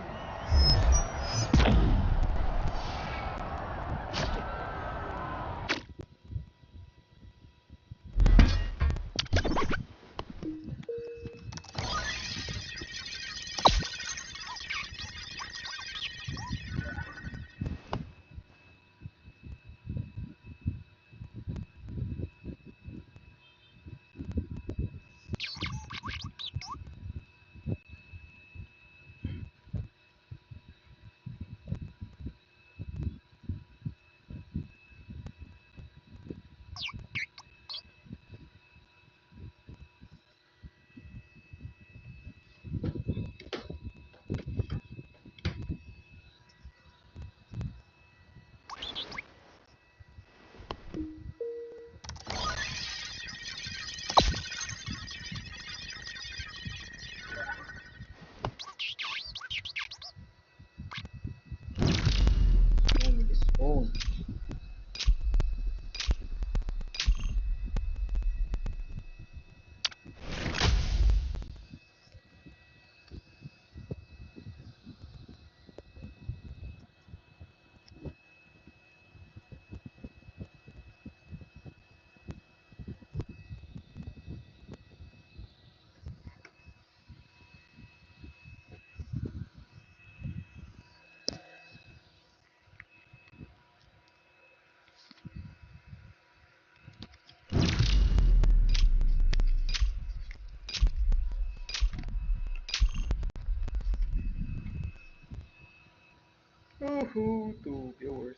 Who to viewers?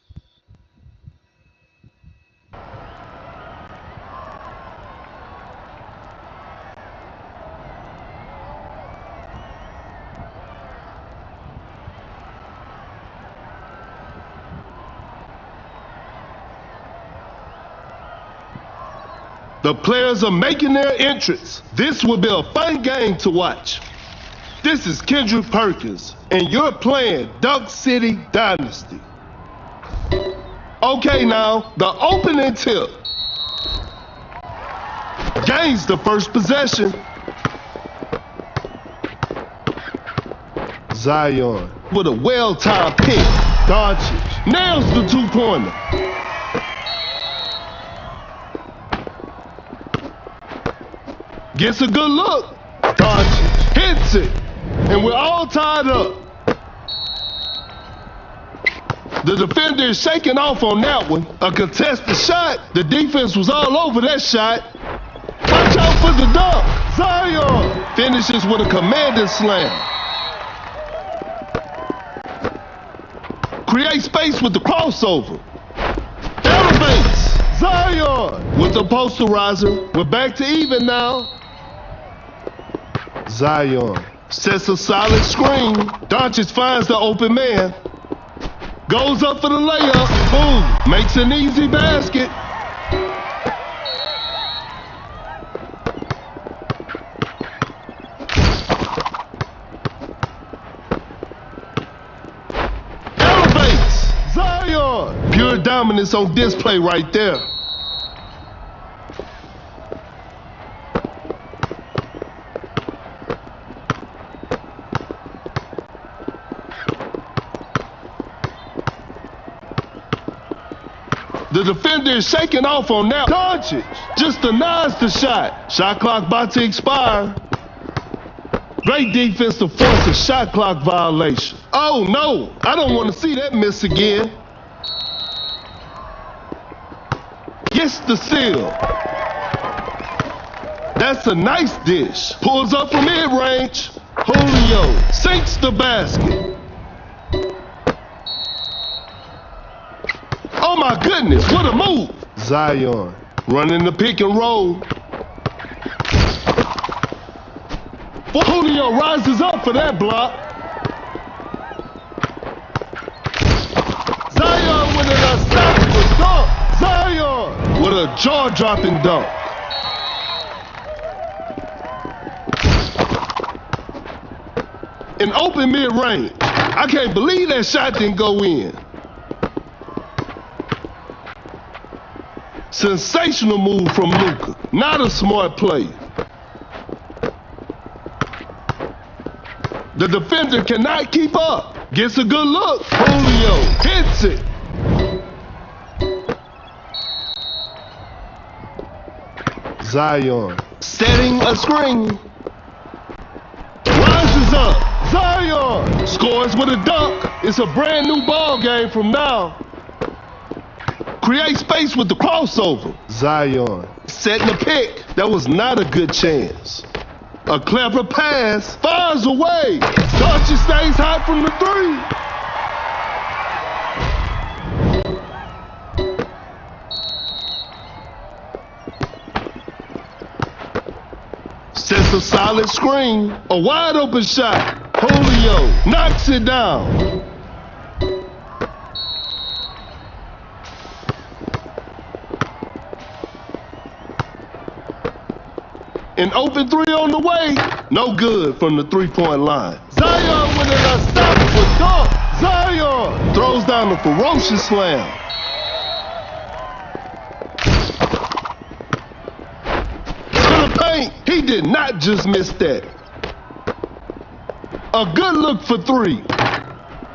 The players are making their entrance. This will be a fun game to watch. This is Kendrick Perkins, and you're playing Dunk City Dynasty. Okay, now, the opening tip. Gains the first possession. Zion with a well-timed pick. Doncic nails the two-pointer. Gets a good look. Doncic hits it. And we're all tied up. The defender is shaking off on that one. A contested shot. The defense was all over that shot. Watch out for the dunk. Zion finishes with a commanding slam. Create space with the crossover. Elevates. Zion with the posterizer. We're back to even now. Zion sets a solid screen. Doncic finds the open man. Goes up for the layup. Boom. Makes an easy basket. Elevates. Zion. Pure dominance on display right there. The defender is shaking off on that. Doncic just denies the shot. Shot clock about to expire. Great defense to force a shot clock violation. Oh no, I don't want to see that miss again. Gets the steal. That's a nice dish. Pulls up from mid-range. Julio sinks the basket. Oh my goodness, what a move. Zion running the pick and roll. Julio rises up for that block. Zion with an unstoppable dunk. Zion with a jaw-dropping dunk. An open mid-range. I can't believe that shot didn't go in. Sensational move from Luka. Not a smart play. The defender cannot keep up. Gets a good look. Julio hits it. Zion setting a screen. Rises up. Zion scores with a dunk. It's a brand new ball game from now. Create space with the crossover. Zion setting the pick. That was not a good chance. A clever pass. Fires away. Doncic stays hot from the three. Sets a solid screen. A wide open shot. Julio knocks it down. An open three on the way. No good from the three-point line. Zion with an unstoppable dunk. Zion throws down a ferocious slam. To the paint. He did not just miss that. A good look for three.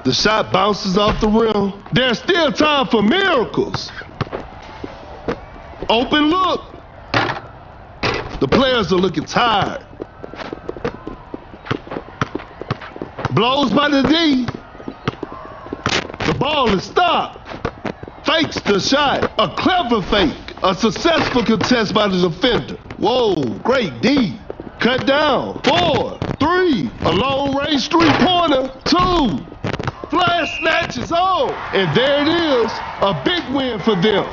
The shot bounces off the rim. There's still time for miracles. Open look. The players are looking tired. Blows by the D. The ball is stopped. Fakes the shot. A clever fake. A successful contest by the defender. Whoa, great D. Cut down. 4, 3. A long range three-pointer. 2, Flash snatch is on. And there it is, a big win for them.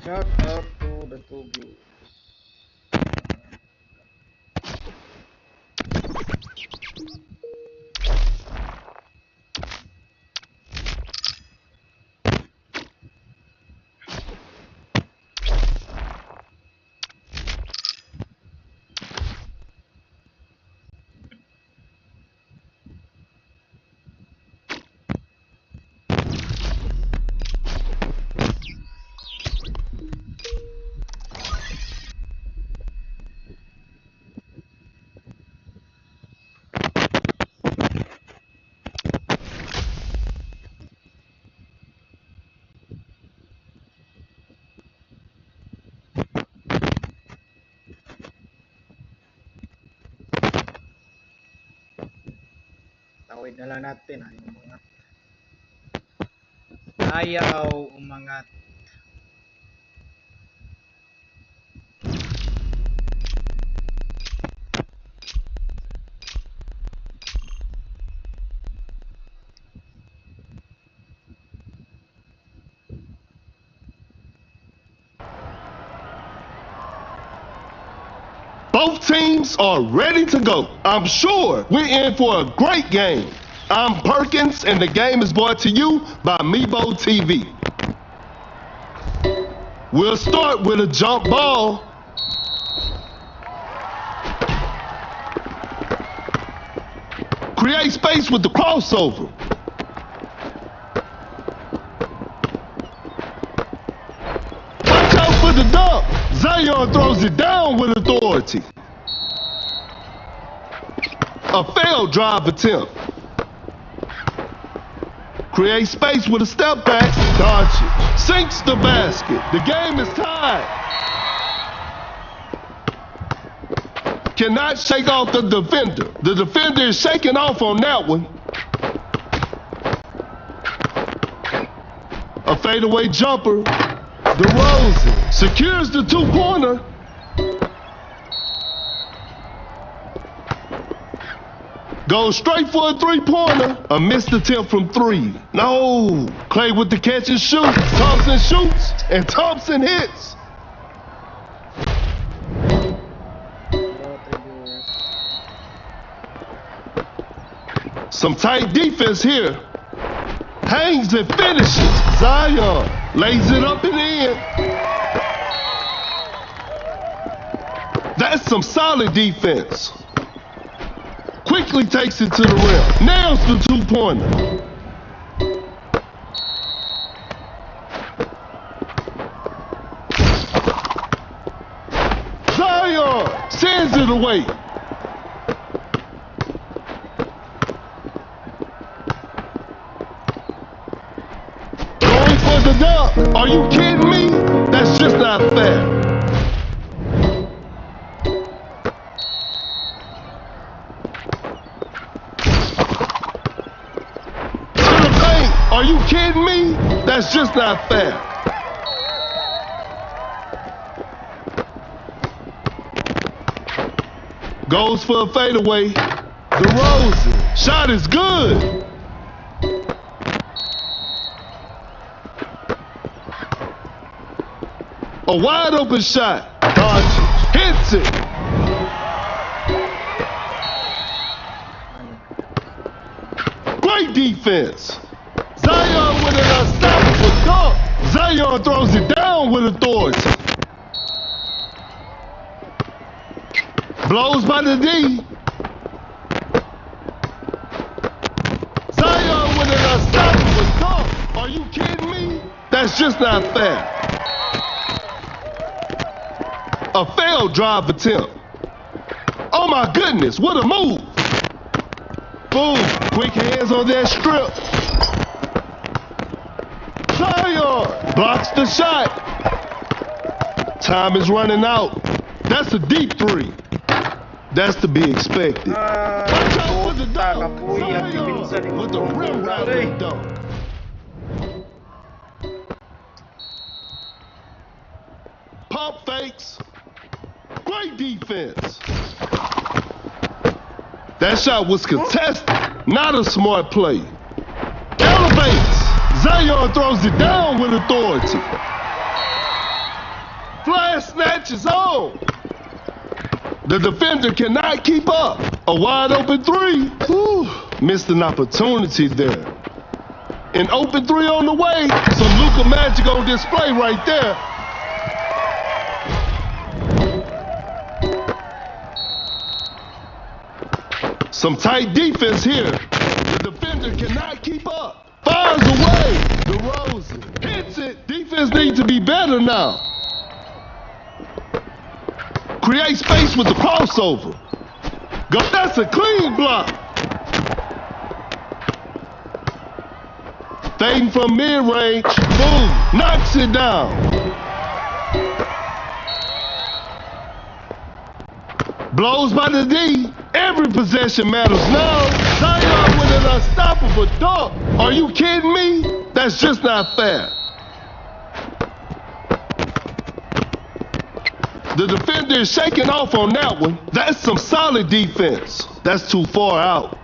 Shout out to the two viewers. Tawid na lang natin. Ayaw umangat. Both teams are ready to go. I'm sure we're in for a great game. I'm Perkins, and the game is brought to you by Meebo TV. We'll start with a jump ball. Create space with the crossover. Watch out for the dunk. Zion throws it down with authority. A failed drive attempt. Create space with a step back. Doncic sinks the basket. The game is tied. Cannot shake off the defender. The defender is shaking off on that one. A fadeaway jumper. DeRozan secures the two-pointer. Goes straight for a three-pointer. A missed attempt from three. No. Clay with the catch and shoot. Thompson shoots, and Thompson hits. Some tight defense here. Hangs and finishes. Zion lays it up and in. That's some solid defense. Quickly takes it to the rim. Nails the two-pointer. Zion sends it away. Going for the dunk. Are you kidding me? That's just not fair. Are you kidding me? That's just not fair. Goes for a fadeaway. DeRozan. Shot is good. A wide open shot. Doncic hits it. Great defense. Zion with an unstoppable dunk. Zion throws it down with authority. Blows by the D. Zion with an unstoppable dunk. Are you kidding me? That's just not fair. A failed drive attempt. Oh my goodness, what a move. Boom! Quick hands on that strip. Zion blocks the shot. Time is running out. That's a deep three. That's to be expected. Watch out for the dunk. Zion with the rim rattling dunk. Pump fakes. Great defense. That shot was contested, not a smart play. Elevates. Zion throws it down with authority. Flash snatch is on. The defender cannot keep up. A wide open three. Whew. Missed an opportunity there. An open three on the way. Some Luka magic on display right there. Some tight defense here. The defender cannot keep up. Fires away. DeRozan hits it. Defense needs to be better now. Create space with the crossover. Go. That's a clean block. Fading from mid-range. Boom. Knocks it down. Blows by the D. Every possession matters now. Zion with an unstoppable dunk. Are you kidding me? That's just not fair. The defender is shaking off on that one. That's some solid defense. That's too far out.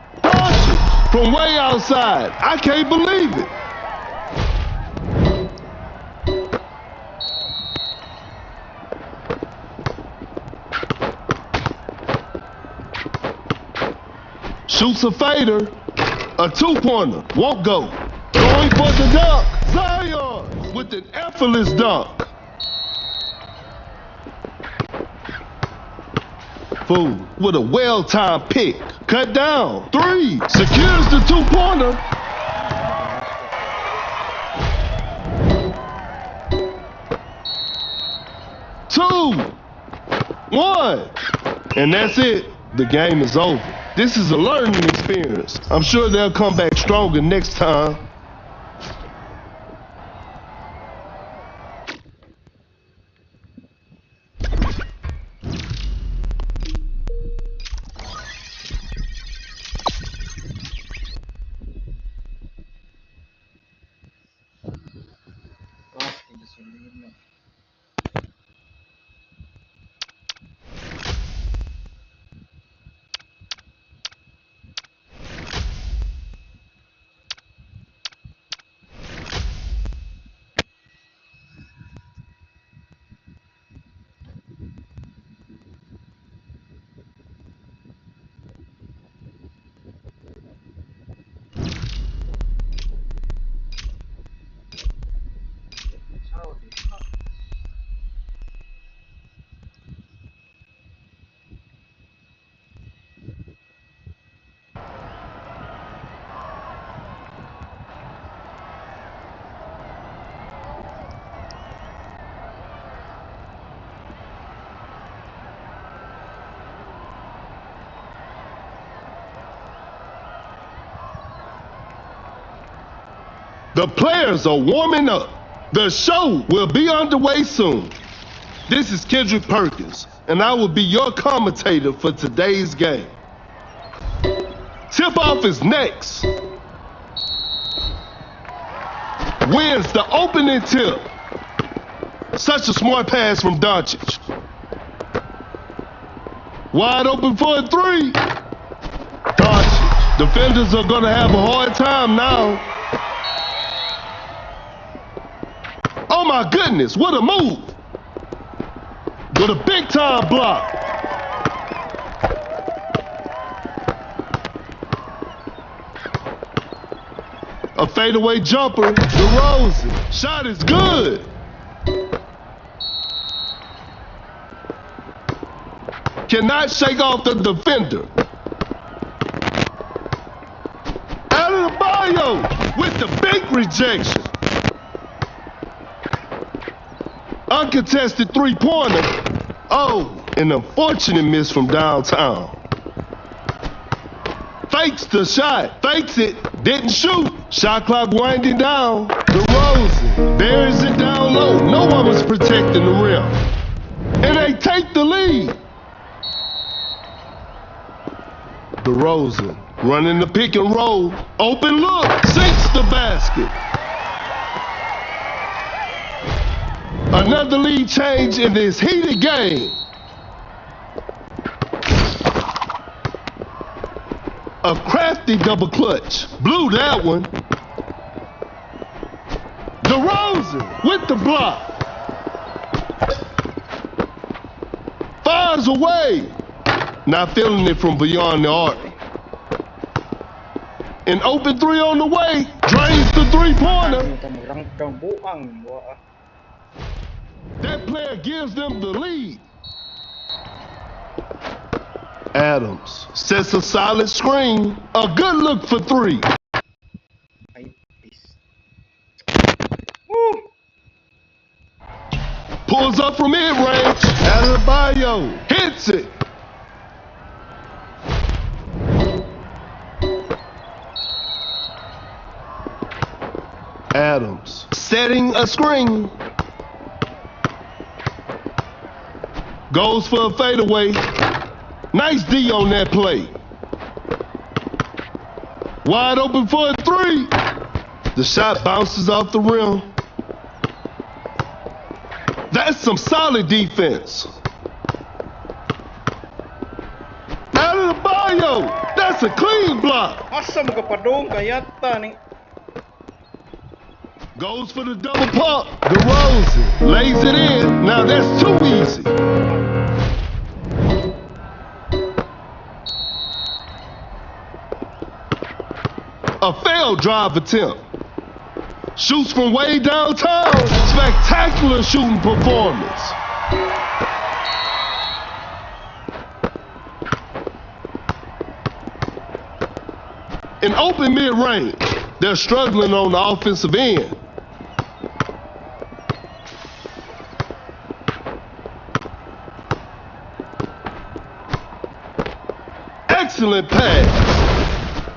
From way outside. I can't believe it. Shoots a fader, a two-pointer, won't go. Going for the dunk, Zion with an effortless dunk. Fool with a well-timed pick, cut down, three, secures the two-pointer. Two, one, and that's it. The game is over. This is a learning experience. I'm sure they'll come back stronger next time. The players are warming up. The show will be underway soon. This is Kendrick Perkins, and I will be your commentator for today's game. Tip-off is next. Wins the opening tip. Such a smart pass from Doncic. Wide open for a three. Doncic. Defenders are going to have a hard time now. Oh my goodness, what a move. With a big time block. A fadeaway jumper, DeRozan. Shot is good. Cannot shake off the defender. Adebayo with the big rejection. Uncontested three-pointer. Oh, an unfortunate miss from downtown. fakes the shot, fakes it, didn't shoot. Shot clock winding down. DeRozan buries it down low. No one was protecting the rim. And they take the lead. DeRozan running the pick and roll. Open look, sinks the basket. Another lead change in this heated game. A crafty double clutch. Blew that one. DeRozan with the block. Fires away. Not feeling it from beyond the arc. An open three on the way. Drains the three-pointer. That player gives them the lead. Adams sets a solid screen. A good look for three. Pulls up from mid-range. Adebayo hits it. Adams setting a screen. Goes for a fadeaway. Nice D on that play. Wide open for a three. The shot bounces off the rim. That's some solid defense. Out of the bio. That's a clean block. Asa mo kapadong kayata ni. Goes for the double pump. DeRozan lays it in. Now that's too easy. A failed drive attempt. Shoots from way downtown. Spectacular shooting performance. An open mid-range. They're struggling on the offensive end. Excellent pass.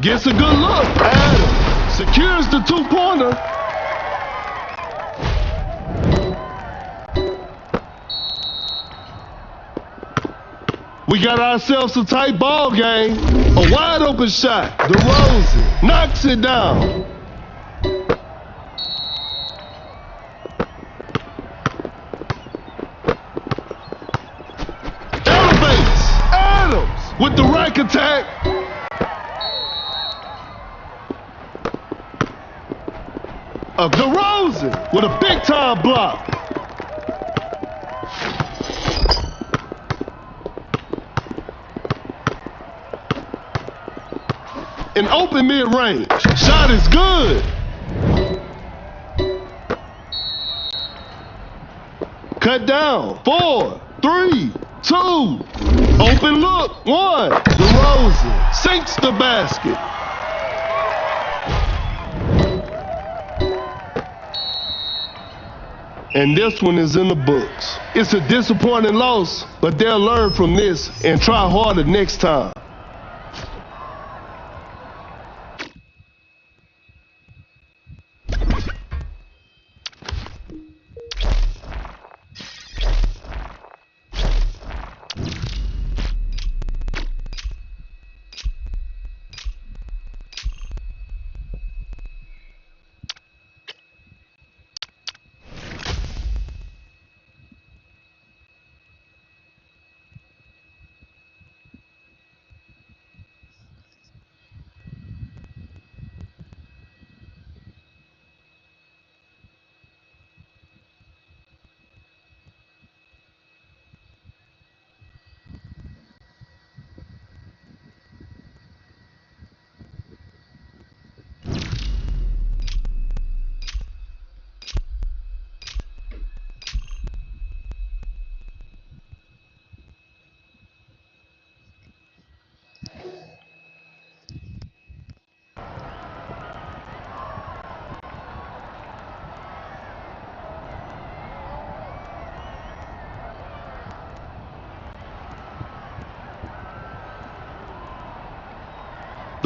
Gets a good look. Adams secures the two-pointer. We got ourselves a tight ball game. A wide open shot. DeRozan knocks it down. Elevates. Adams with the rack attack. DeRozan with a big-time block. An open mid-range. Shot is good. Cut down. 4, 3, 2. Open look. 1. DeRozan sinks the basket. And this one is in the books. It's a disappointing loss, but they'll learn from this and try harder next time.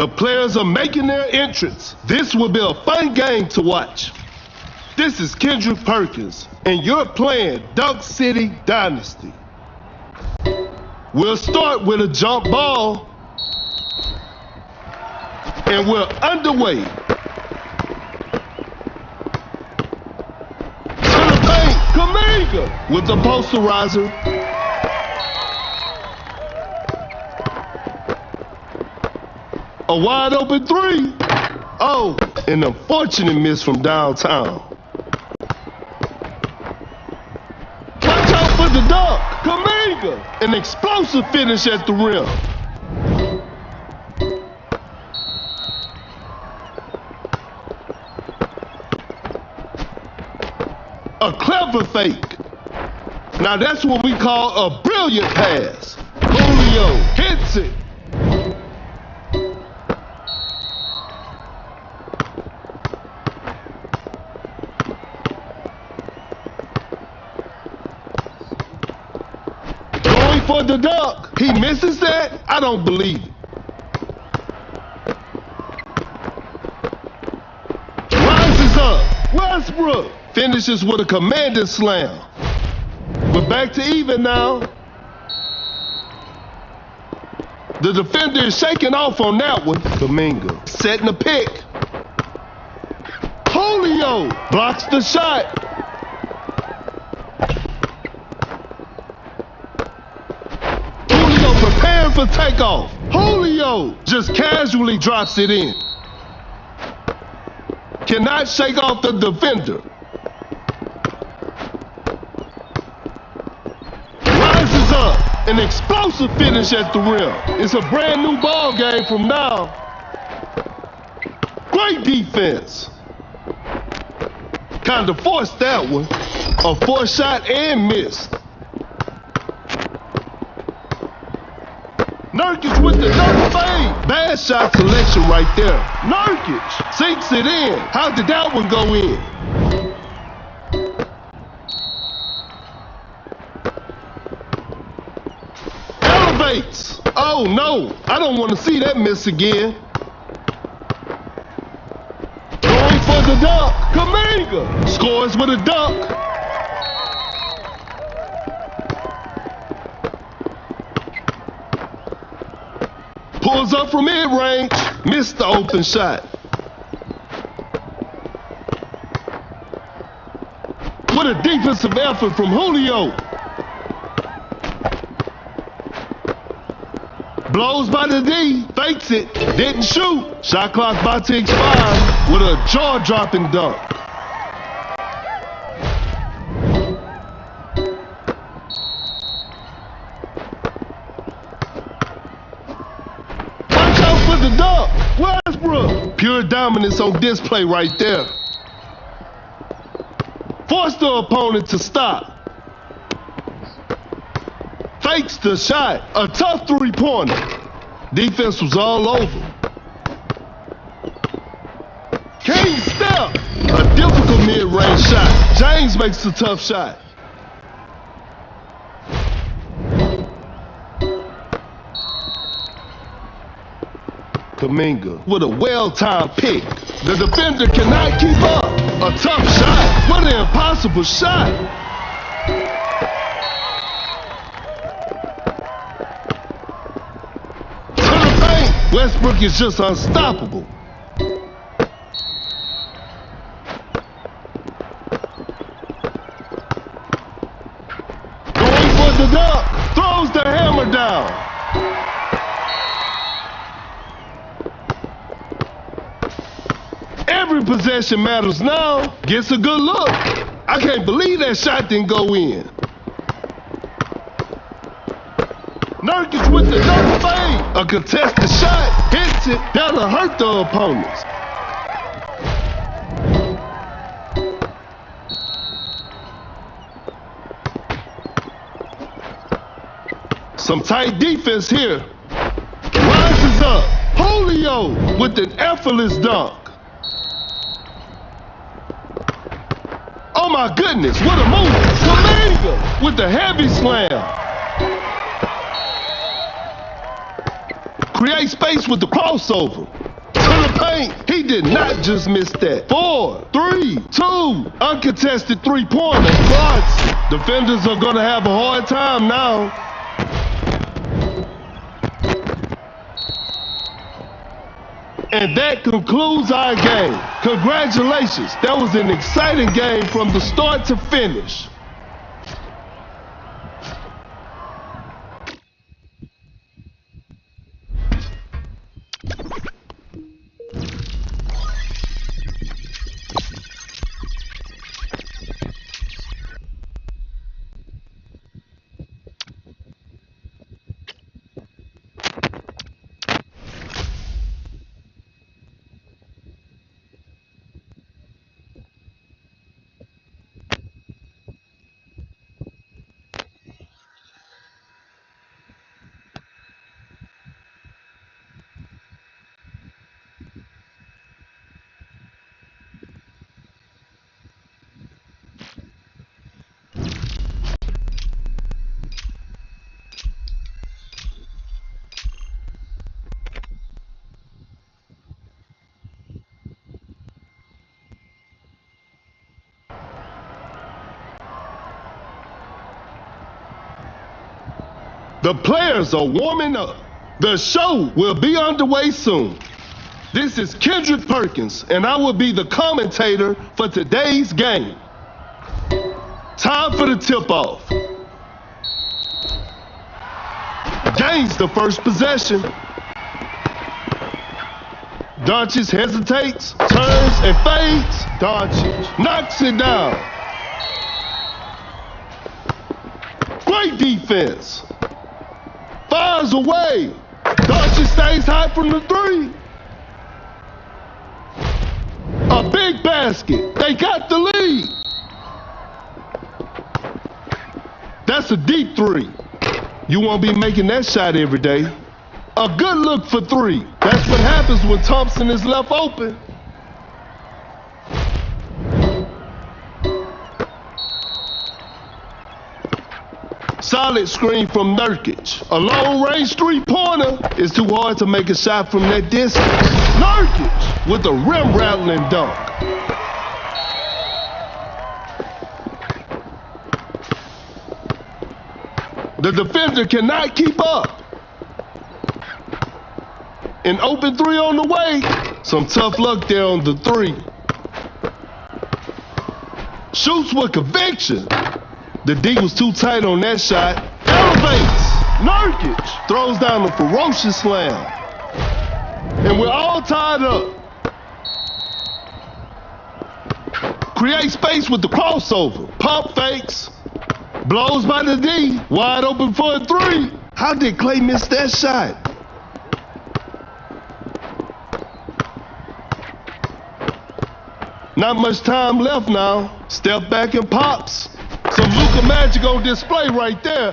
The players are making their entrance. This will be a fun game to watch. This is Kendrick Perkins, and you're playing Dunk City Dynasty. We'll start with a jump ball, and we're underway. To the paint, Kuminga with the posterizer. A wide open three. Oh, an unfortunate miss from downtown. Watch out for the dunk. Kuminga, an explosive finish at the rim. A clever fake. Now that's what we call a brilliant pass. Julio hits it. For the dunk. He misses that? I don't believe it. Rises up. Westbrook finishes with a commanding slam. We're back to even now. The defender is shaking off on that one. Kuminga setting the pick. Julio blocks the shot. Preparing for takeoff. Julio just casually drops it in. Cannot shake off the defender. Rises up. An explosive finish at the rim. It's a brand new ball game from now. Great defense. Kind of forced that one. A forced shot and missed. Nurkic with the dunk fade. Bad shot selection right there. Nurkic sinks it in. How did that one go in? Elevates. Oh no, I don't want to see that miss again. Going for the dunk. Kuminga scores with a dunk. Pulls up from mid-range, missed the open shot. What a defensive effort from Julio. Blows by the D, fakes it, didn't shoot. Shot clock about to expire with a jaw-dropping dunk. The dunk. Westbrook. Pure dominance on display right there. Forced the opponent to stop. Fakes the shot. A tough three-pointer. Defense was all over. King step. A difficult mid-range shot. James makes a tough shot. Kuminga with a well-timed pick. The defender cannot keep up. A tough shot. What an impossible shot. To the paint. Westbrook is just unstoppable. Going for the dunk. Throws the hammer down. Every possession matters now. Gets a good look. I can't believe that shot didn't go in. Nurkic with the dunk fade. A contested shot. Hits it. That'll hurt the opponents. Some tight defense here. Rises up. Julio with an effortless dunk. Oh my goodness, what a move. Kuminga with the heavy slam. Create space with the crossover. To the paint. He did not just miss that. 4, 3, 2. Uncontested three-pointer. Clutch. Defenders are going to have a hard time now. And that concludes our game. Congratulations. That was an exciting game from the start to finish. The players are warming up. The show will be underway soon. This is Kendrick Perkins, and I will be the commentator for today's game. Time for the tip-off. Gains the first possession. Doncic hesitates, turns, and fades. Doncic knocks it down. Great defense. Fires away. Doncic stays high from the three. A big basket. They got the lead. That's a deep three. You won't be making that shot every day. A good look for three. That's what happens when Thompson is left open. Solid screen from Nurkic. A long-range three-pointer. It's too hard to make a shot from that distance. Nurkic with a rim-rattling dunk. The defender cannot keep up. An open three on the way. Some tough luck there on the three. Shoots with conviction. The D was too tight on that shot. Elevates. Nurkic throws down a ferocious slam. And we're all tied up. Create space with the crossover. Pump fakes. Blows by the D. Wide open for a three. How did Klay miss that shot? Not much time left now. Step back and pops. Some Luka magic on display right there.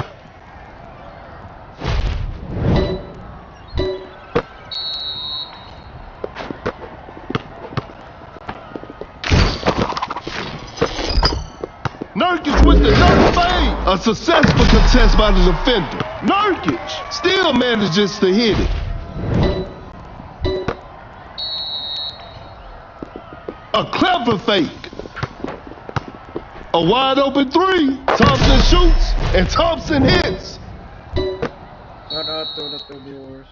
Nurkic with the dunk fade. A successful contest by the defender. Nurkic still manages to hit it. A clever fake. A wide open three. Thompson shoots and Thompson hits. Shout out to the two viewers.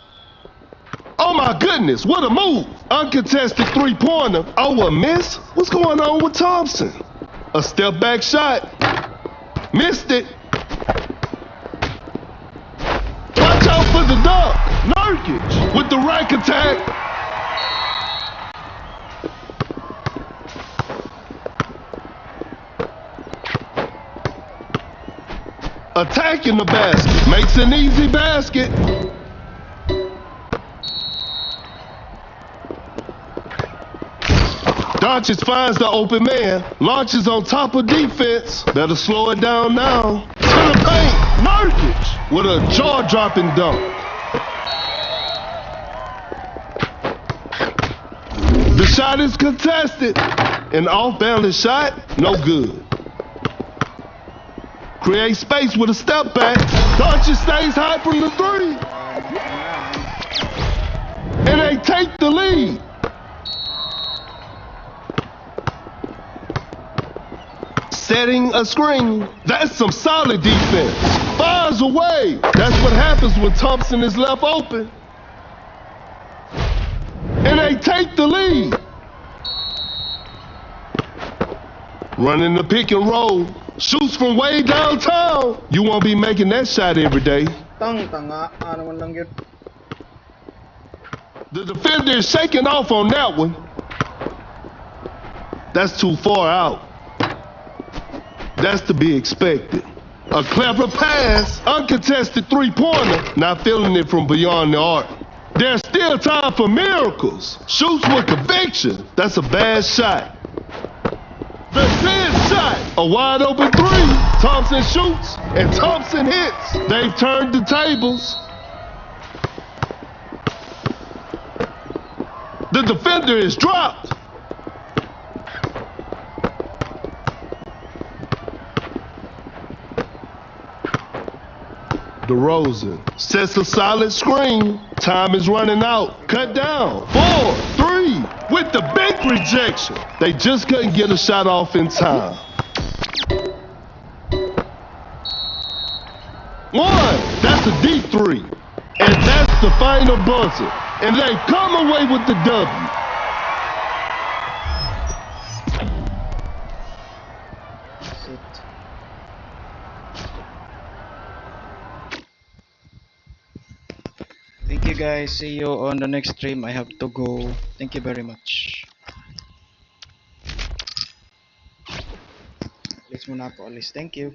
Oh my goodness, what a move. Uncontested three-pointer. Oh, a miss? What's going on with Thompson? A step back shot. Missed it. Watch out for the dunk. Nurkic with the rack attack. Attacking the basket. Makes an easy basket. Doncic finds the open man. Launches on top of defense. Better slow it down now. To the paint. Nurkic with a jaw-dropping dunk. The shot is contested. An off-balance shot. No good. Create space with a step back. Doncic stays high from the three. take the lead. Setting a screen. That's some solid defense. Fires away. That's what happens when Thompson is left open. And they take the lead. Running the pick and roll. Shoots from way downtown. You won't be making that shot every day. Tanga naman lang yun. The defender is shaking off on that one. That's too far out. That's to be expected. A clever pass, uncontested three-pointer, not feeling it from beyond the arc. There's still time for miracles. Shoots with conviction. That's a bad shot. That's his shot. A wide open three. Thompson shoots and Thompson hits. They've turned the tables. The defender is dropped. DeRozan sets a solid screen. Time is running out. Cut down. 4, 3 with the big rejection. They just couldn't get a shot off in time. 1. That's a deep three. And that's the final buzzer. And they come away with the W. Thank you guys. See you on the next stream. I have to go. Thank you very much. Alis muna ako. Alis. Thank you.